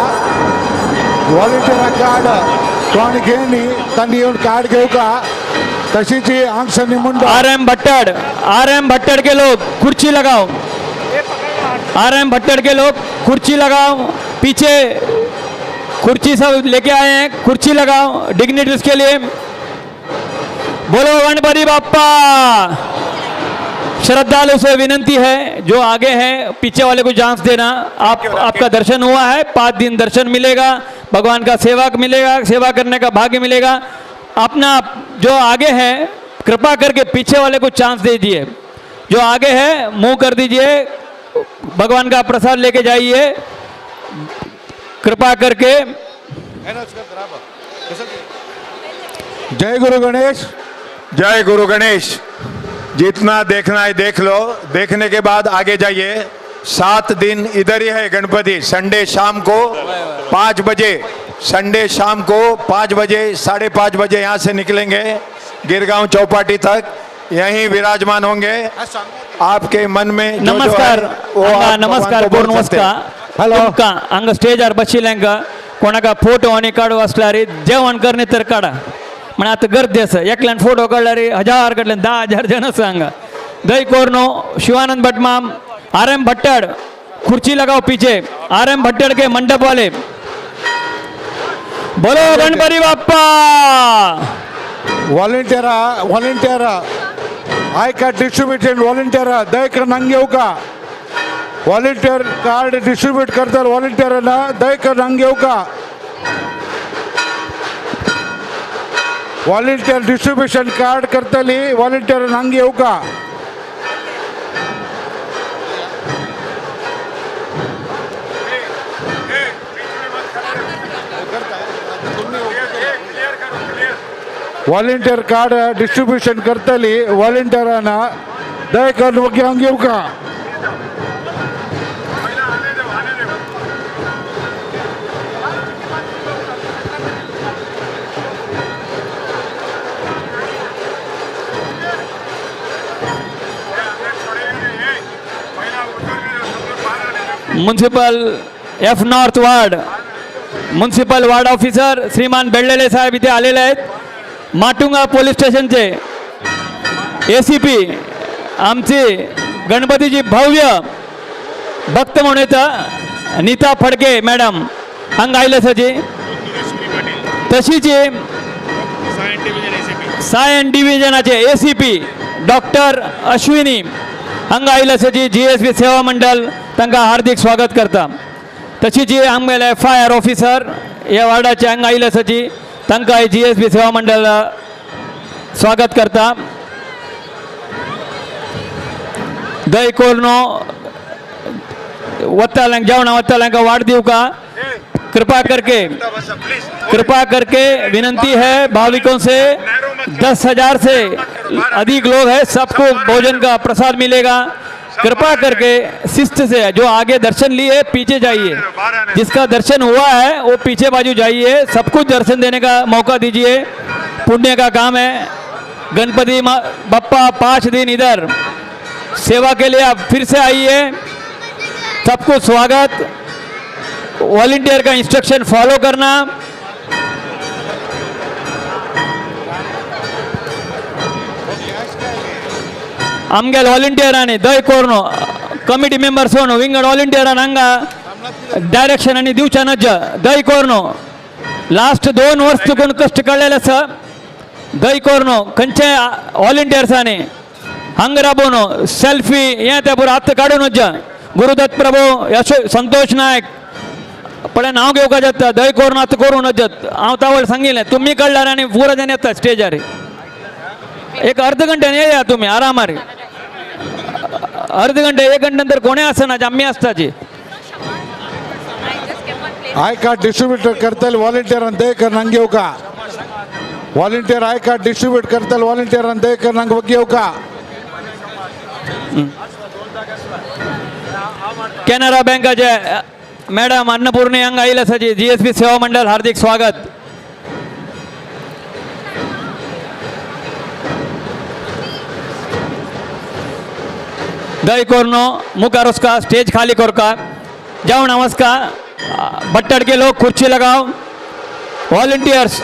वॉलंटियर कार्ड कोणी घेणी त्यांनी येऊन कार्ड घेऊ का. तशीच आंगसनी मुंड. आरएम भट्टड़ के लोग कुर्सी लगाओ. आरएम भट्टड़ के लोग कुर्सी लगाओ. पीछे कुर्सी सब लेके आए हैं, कुर्सी लगाओ डिग्निटीज के लिए. बोलो गणपति बाप्पा. श्रद्धालु से विनंती है जो आगे हैं पीछे वाले को चांस देना. आपका दर्शन हुआ है, 5 दिन दर्शन मिलेगा, भगवान का सेवक मिलेगा, सेवा करने का भाग्य मिलेगा. अपना जो आगे है कृपा करके पीछे वाले को चांस दे दीजिए. जो आगे है मुंह कर दीजिए, भगवान का प्रसाद लेके जाइए कृपा करके. जय गुरु गणेश. जय गुरु गणेश. जितना देखना है देख लो, देखने के बाद आगे जाइए. 7 दिन इधर ही है गणपति. संडे शाम को 5 बजे, संडे शाम को 5 बजे, 5:30 बजे यहाँ से निकलेंगे गिरगांव चौपाटी तक. यहीं विराजमान होंगे. आपके मन में जो नमस्कार जो है, वो आप नमस्कार भगवान को बोल सकते हैं. हॅलो अंग स्टेजार बशिल्यांका कोणाका फोटो आणि काढू असला रे जेवण करणे तर काढा. म्हणजे आता गर्दी असं एकल्यान फोटो काढला रे 1000 कडल्यान 10,000 जन सांगा. दही कोरनो शिवानंद भटमाम, आरएम भट्टड़ कुर्सी लगाओ पीछे. आरएम भट्टड़ के मंडप वाले बोलो Ganpati Bappa. Volunteer I card distribution volunteer दयकर ನಂಗೆ येऊ का. वॉलंटियर कार्ड डिस्ट्रीब्यूट करतात वॉलंटियरांना दयकर ನಂಗೆ येऊ का. वॉलंटियर डिस्ट्रीब्यूशन कार्ड करतली वॉलंटियर ನಂಗೆ येऊ का. वॉलंटियर कार्ड डिस्ट्रीब्यूशन करतली वॉलंटियरांना दयकर ನಂಗೆ येऊ का. Municipal F north ward municipal ward officer श्रीमान बेळलेले साहेब इथे आलेले आहेत. माटुंगा पोलीस स्टेशनचे ACP आमची गणपतीची भव्य भक्त म्हणून येतं नीता फडके मॅडम हांगा आयले सजी. तशीच सायन डिव्हिजनाचे ACP डॉक्टर अश्विनी हांगा आयले सजी. GSB सेवा मंडळ तांकां हार्दिक स्वागत करता. तशीच आमगेले फायर ऑफिसर ह्या वार्डाचे हांगा आयले सजी तांकां GSB सेवा मंडळ स्वागत करता. दही कोरनो वत्ताल्यांक जेवणा वत्ताल्यांक वाट दिव का. कृपा करके विनंती है भाविकों से 10,000 से अधिक लोग हैं, सबको भोजन का प्रसाद मिलेगा. कृपा करके शिस्त से जो आगे दर्शन लिए पीछे जाइए. जिसका दर्शन हुआ है वो पीछे बाजू जाइए. सबको दर्शन देने का मौका दीजिए. पुण्य का काम है. गणपति बप्पा 5 दिन इधर सेवा के लिए आप फिर से आइए. सबको स्वागत. वॉलंटियर का इंस्ट्रक्शन फॉलो करना. आमगेल वॉलंटियरांनी दय कोरनो कमिटी मेंबर्स होनो विंगड वॉलंटियरांना हांगा डायरेक्शन आणि दिवच्या नज दय कोरनो लास्ट 2 वर्ष चुकून कष्ट काडलेले आसा. दय कोरनो खंयचे वॉलंटियर्सांनी हांगा राबोनो सेल्फी हे त्या पुरो हात काडून वच. गुरुदत्त प्रभू संतोष नायक पण नाव घेऊ का जाता दय करून आता करून जत हांव तावळ सांगितलें तुम्ही कळल्यार आनी पुरो जण येता स्टेजार एक अर्ध घंट्यान येया तुम्ही आरामार अर्ध घंटे 1 घंटे नंतर कोणी असना आम्ही असताची आय कार्ड डिस्ट्रीब्यूट करतल वॉलंटियर दे कर ನಂಗೆ ಹೋಗ वॉलंटियर आय कार्ड डिस्ट्रीब्यूट करतल वॉलंटियर दे कर ನಂಗೆ ಬಗ್ಗೆ ಹೋಗ कॅनरा बँकाचे मॅडम अन्नपूर्णी अंग आईल सजी जीएसबी सेवा मंडळ हार्दिक स्वागत दय कोरनो मुखारोस्का स्टेज खाली कोरका जाओ नमस्कार बट्टड़ के लोग कुर्सी लगाओ वॉलंटियर्स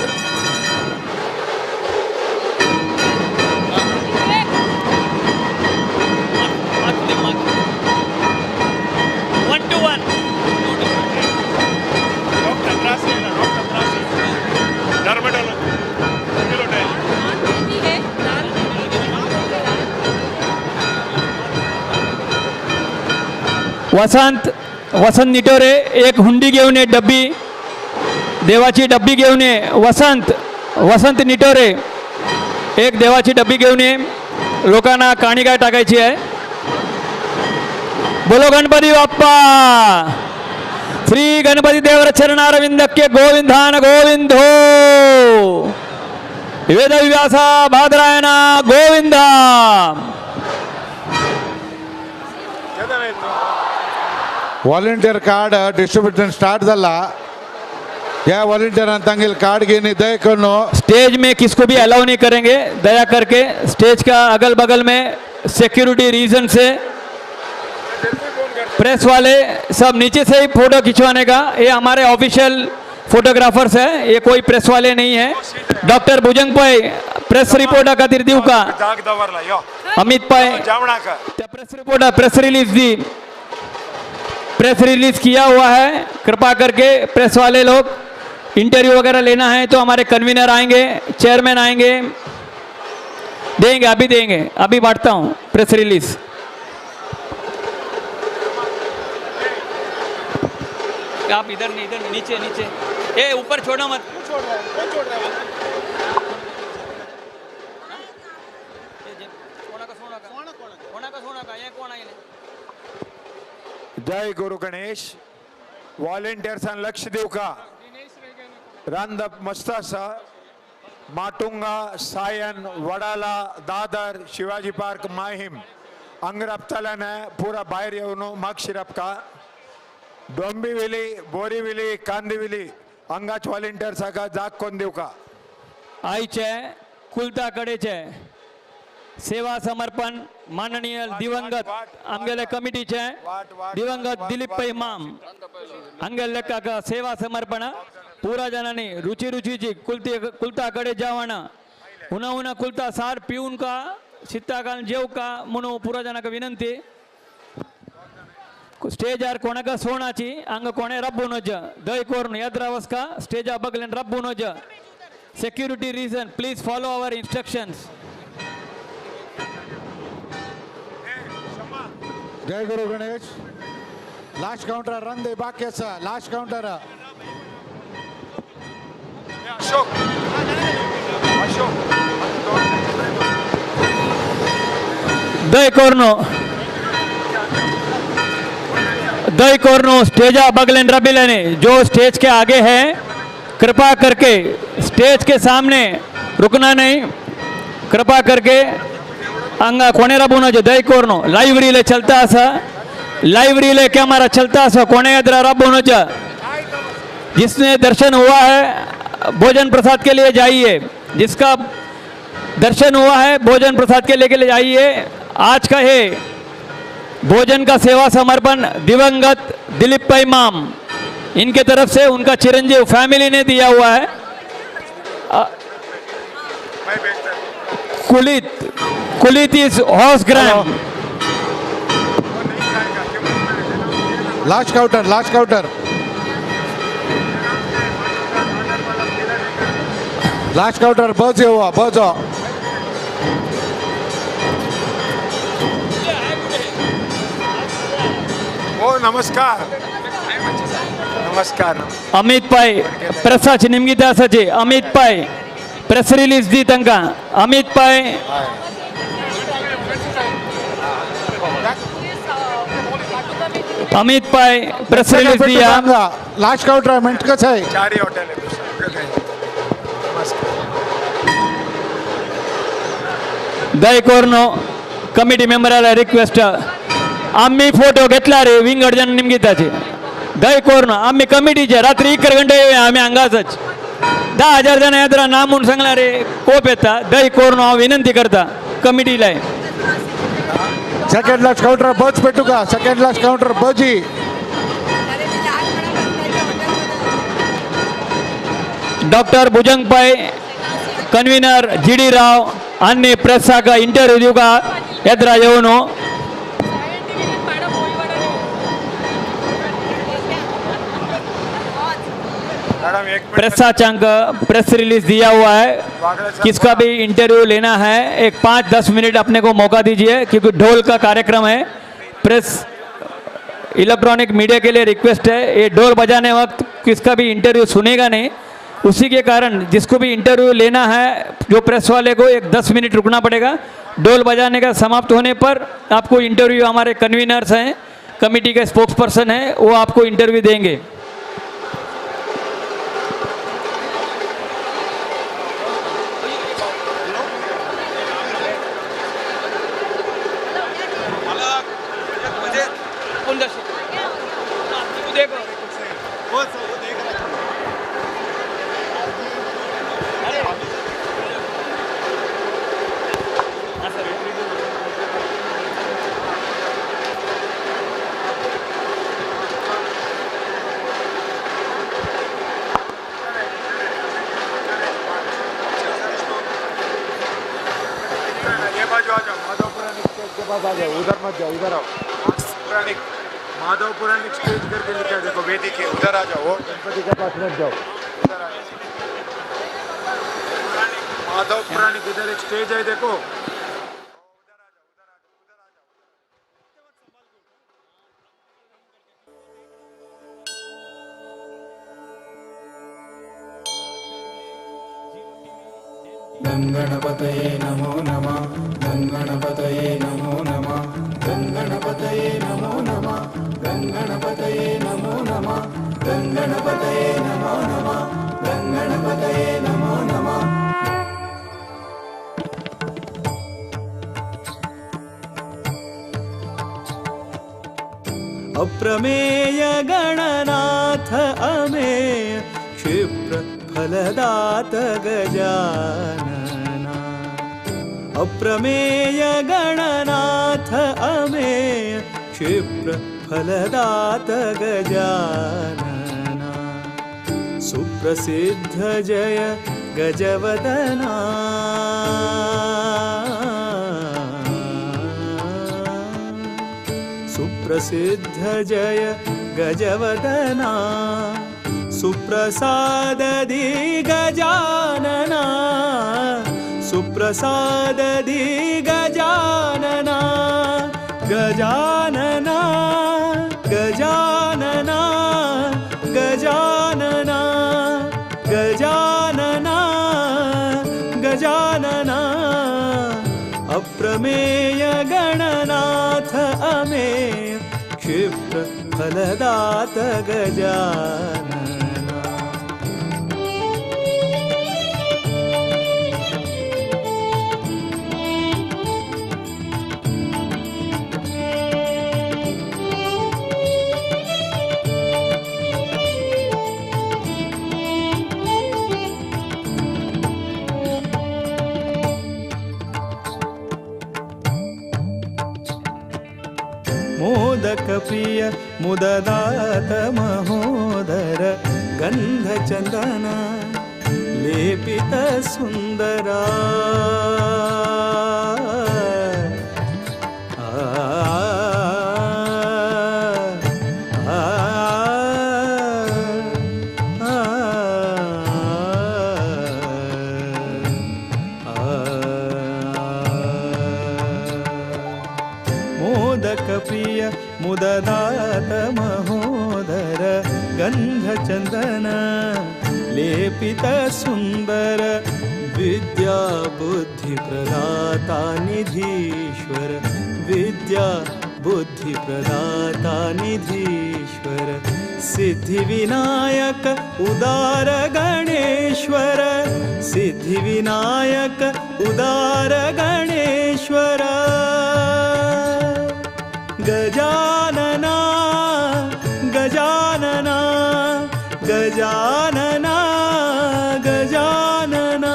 वसंत निटोरे एक हुंडी घेऊन ये डब्बी देवाची डब्बी घेऊन ये वसंत निटोरे एक देवाची डब्बी घेऊन ये लोकांना काणी काय टाकायची आहे बोलो गणपती बाप्पा श्री गणपती देवर चरणारविंदಕ್ಕೆ ಗೋವಿಂದಾನ ಗೋವಿಂದೋ Veda Vyasa Badarayana Govinda volunteer card distribution start झाला या वॉलंटियर अंतंगिल कार्ड घेने दे करनो स्टेज में किसको भी अलाउ नहीं करेंगे दया करके स्टेज का अगल बगल में सिक्योरिटी रीजन से प्रेस वाले सब नीचे से ही फोटो खिंचवाने का ये हमारे ऑफिशियल फोटोग्राफर्स है ये कोई प्रेस वाले नहीं है doctor Bhujang Pai press report खातीर दिव का Amit Pai press report press release दी प्रेस रिलीज किया हुआ है कृपा करके प्रेस वाले लोग इंटरव्यू वगैरह लेना है तो हमारे कन्वीनर आएंगे चेयरमैन आएंगे देंगे अभी बांटता हूँ प्रेस रिलीज आप इधर नहीं इधर नीचे ए ऊपर छोड़ो मत जय गुरु गणेश वॉलंटियर्स लक्ष देऊ का रांद मस्तासा माटुंगा सायन वडाला दादर शिवाजी पार्क माहिम अंगरप्तल्याने पूरा बाहेर येऊन माग शिरपका डोंबिविली बोरीविली कांदिविली अंगाच वॉलंटियर्स जाग कोण देऊ का आईचे कुलताकडेचे सेवा समर्पण माननीय दिवंगत आमगेले कमिटीचे दिवंगत दिलीप पै माम अंगेले का सेवा समर्पण पूरा जनानी रुचि रुचिची कुलताकडे जावणा उन्हा कुलता सार पिऊन का शीताकाल जेव का म्हणून पूरा जनाक विनंती स्टेज आर कोणाका सोनाची अंग कोणे रब्बूनोज दय कोरून यद्रावस का स्टेज बगलेन रब्बूनोज security reason please follow our instructions जय गुरु गणेश लास्ट काउंटर रन दे बाक्याचा लास्ट काउंटर अशोक दय कोरनो स्टेज बगलेन रबिलने जो स्टेज के आगे है कृपा करके स्टेज के सामने रुकना नहीं कृपा करके अंगा कोणे रबून दय कोरनो लाइव रिले चलता असा लाइव रिले कैमरा चलता असा कोणे अदरा रबून जिसने दर्शन हुआ है भोजन प्रसाद के लिए जाइए जिसका दर्शन हुआ है भोजन प्रसाद के लिए जाइए आज का है भोजन का सेवा समर्पण दिवंगत दिलीप पै माम इनके तरफ से उनका चिरंजीव फैमिली ने दिया हुआ है कुलित is horse gram last counter बज हुआ बज ओ नमस्कार नमस्कार अमित पाय प्रेसाची निमगीत आसाची अमित पाय प्रेस रिलीज दी तांकां अमित पाय अमित पाय प्रेस रिलीज दिया लास्ट काउंटर मिनट कसं आहे चारही हॉटेल दयकोरनो कमिटी मेंबराला रिक्वेस्ट आम्ही फोटो घेतला रे विंगडच्यान निमगीताचे दयकोरनो आम्ही कमिटीचे रात्री 1 गंटे येऊया आम्ही हांगासच 10,000 जण येतात ना म्हणून सांगला रे कोप येता दयकोरनो हांव विनंती करता कमिटीला सेकंड लास्ट काउंटर बच पेटू का सेकंड लास्ट काउंटर बजी डॉक्टर भुजंग पै कन्वीनर GD राव आणि प्रेसाक इंटरव्यू दिवका येत्रा येवन प्रेसाचांक प्रेस रिलीज दिया हुआ है किसका भी इंटरव्यू लेना है एक 5-10 मिनट अपने को मौका दीजिए क्योंकि ढोल का कार्यक्रम है प्रेस इलेक्ट्रॉनिक मीडिया के लिए रिक्वेस्ट है ये ढोल बजाने वक्त किसका भी इंटरव्यू सुनेगा नहीं उसी के कारण जिसको भी इंटरव्यू लेना है जो प्रेस वाले को एक 10 मिनट रुकना पड़ेगा ढोल बजाने का समाप्त होने पर आपको इंटरव्यू हमारे कन्वीनर्स हैं कमेटी के स्पोक्स पर्सन हैं वो आपको इंटरव्यू देंगे उधर मत जाओ इधर आओ पुरानिक माधव पुरानिक स्टेज करके लिखा है देखो वेदी के उधर आ जाओ गणपति के पास मत जाओ उधर आ जाओ माधव पुरानिक इधर एक स्टेज है देखो गणपतये नमो नमः गणपतये नमो नमः गणपतये नमो नमः गणपतये नमो नमः गणपतये नमो नमः गणपतये नमो नमः अप्रमेय गणनाथ अमेय क्षिप्र फलदात गजानना अप्रमेय गणनाथ अमेय क्षिप्र फलदात गजानना सुप्रसिद्ध जय गजवदना सुप्रसिद्ध जय गजवदना सुप्रसादधि गजानना सुप्रसादधि गजानना गजानना गजानना गजानना गजानना गजानना अप्रमेय गणनाथ अमेय क्षिप्र फलदात गजानना मोदक प्रिय मुददात महोदर गंधचंदन लेपित सुंदरा मोदकप्रिय मुददात महोदर गन्धचन्दन लेपित सुन्दर विद्या बुद्धिप्रदाता निधीश्वर विद्या बुद्धिप्रदाता निधीश्वर सिद्धिविनायक उदार गणेश्वर सिद्धिविनायक उदार गणेश्वर गजानना गजानना गजानना गजानना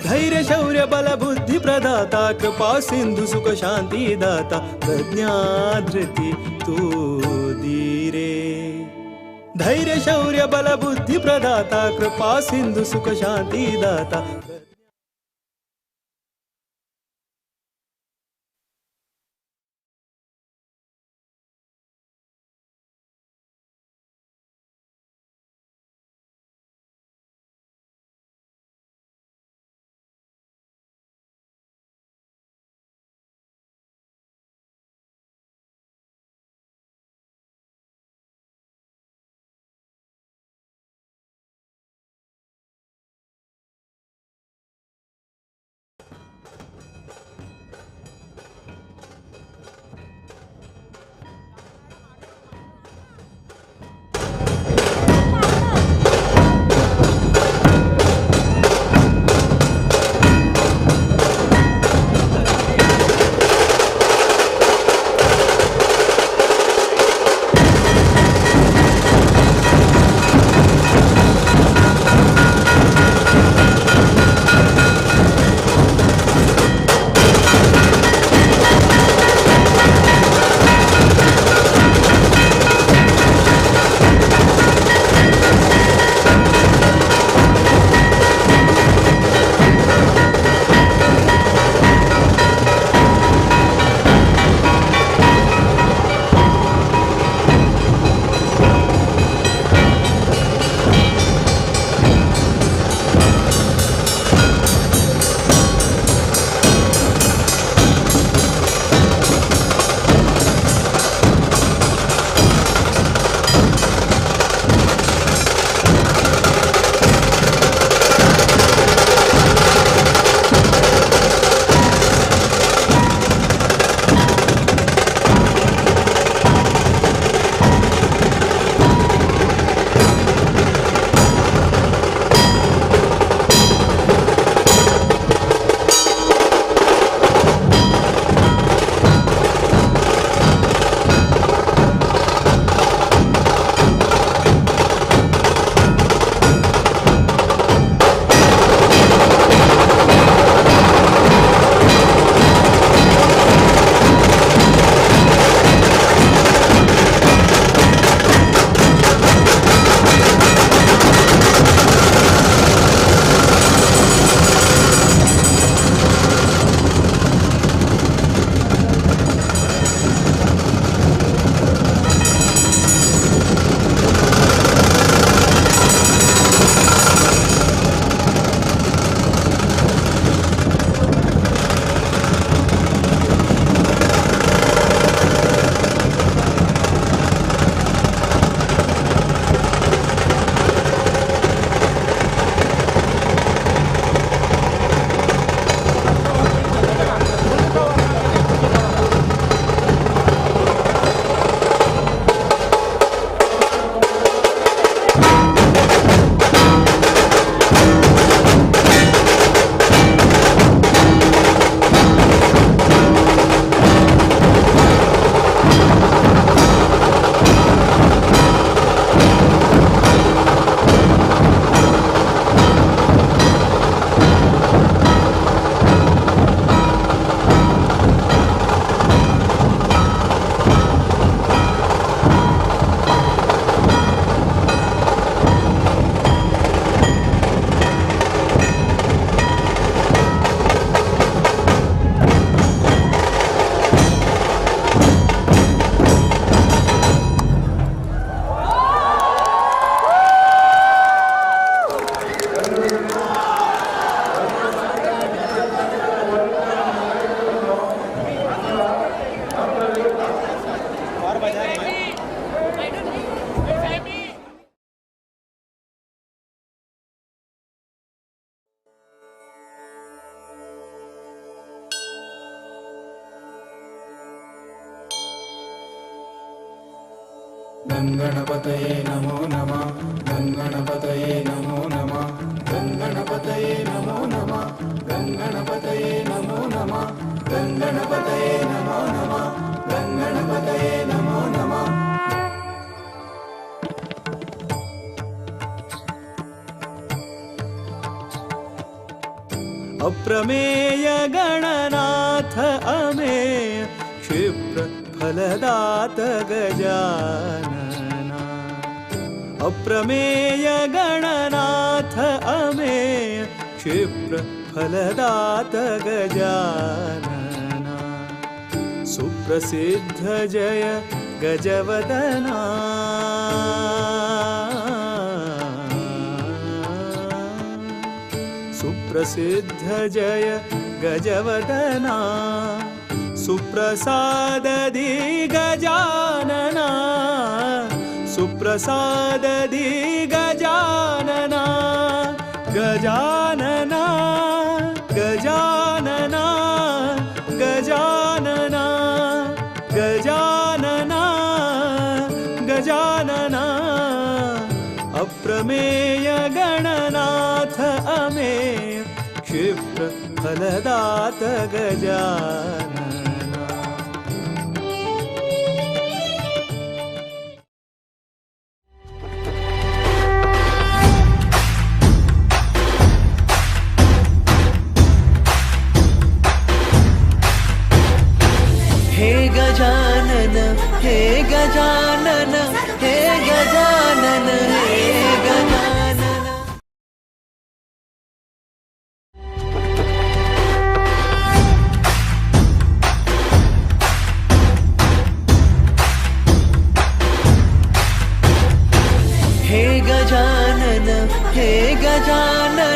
धैर्य शौर्य बल बुद्धि प्रदाता कृपा सिंधु सुख शांति दाता प्रज्ञा धृति तू धीरे धैर्य शौर्य बल बुद्धि प्रदाता कृपा सिंधु सुख शांति दाता गणपतये नमो नमः गणपतये नमो नमः गणपतये नमो नमः गणपतये नमो नमः गणपतये नमो नमः गणपतये नमो नमः अप्रमेय गणनाथ अमेय क्षिप्र फलदात गजानना अप्रमेय गणनाथ अमेय क्षिप्र फलदात गजानना सुप्रसिद्ध जय गजवदना सुप्रसिद्ध जय गजवदना सुप्रसाददि गजानना सुप्रसाददि गजानना गजानना गजानना गजानना गजानना गजानना अप्रमेय गणनाथ अमेय क्षिप्र फलदात गजानना हे गजानन हे गजानन हे गजानन हे गजानन हे गजानन हे गजानन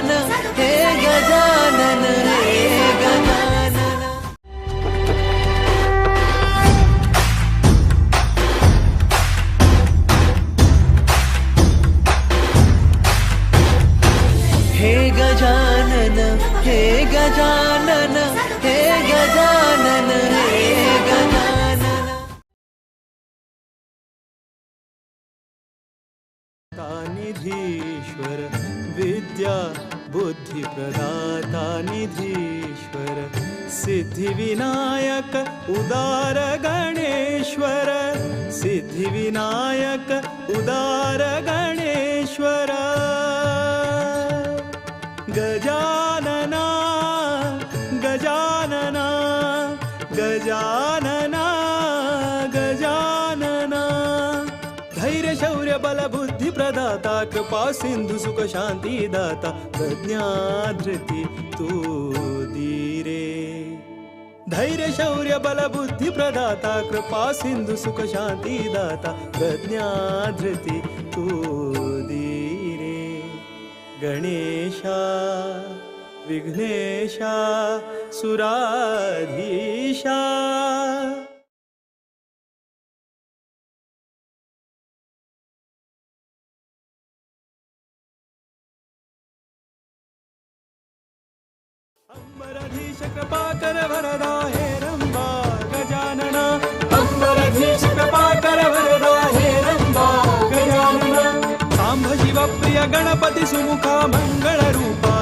हे गजानन हे गजानन हे गजानन हे गजानन हे गजानन हे गजानन निधीश्वर विद्या बुद्धि प्रदाता निधीश्वर सिद्धि विनायक उदार गणेश्वर सिद्धि विनायक उदार गणेश्वर गजानना गजानना गजानना गजानना धैर्य शौर्य बल बुद्धि प्रदाता कृपा सिंधु सुख शांति दाता प्रज्ञाधृति तू धीरे धैर्य शौर्य बल बुद्धि प्रदाता कृपा सिंधु सुख शांति दाता प्रज्ञाधृति तू धीरे गणेशा विघ्नेशा सुराधीशा अंबरधीश कृपाकर वरदा हे रंबा गजानना अंबरधीश कृपाकर वरदा हे रंबा गजानना सांब शिव प्रिय गणपती सुमुखा मंगळ रूपा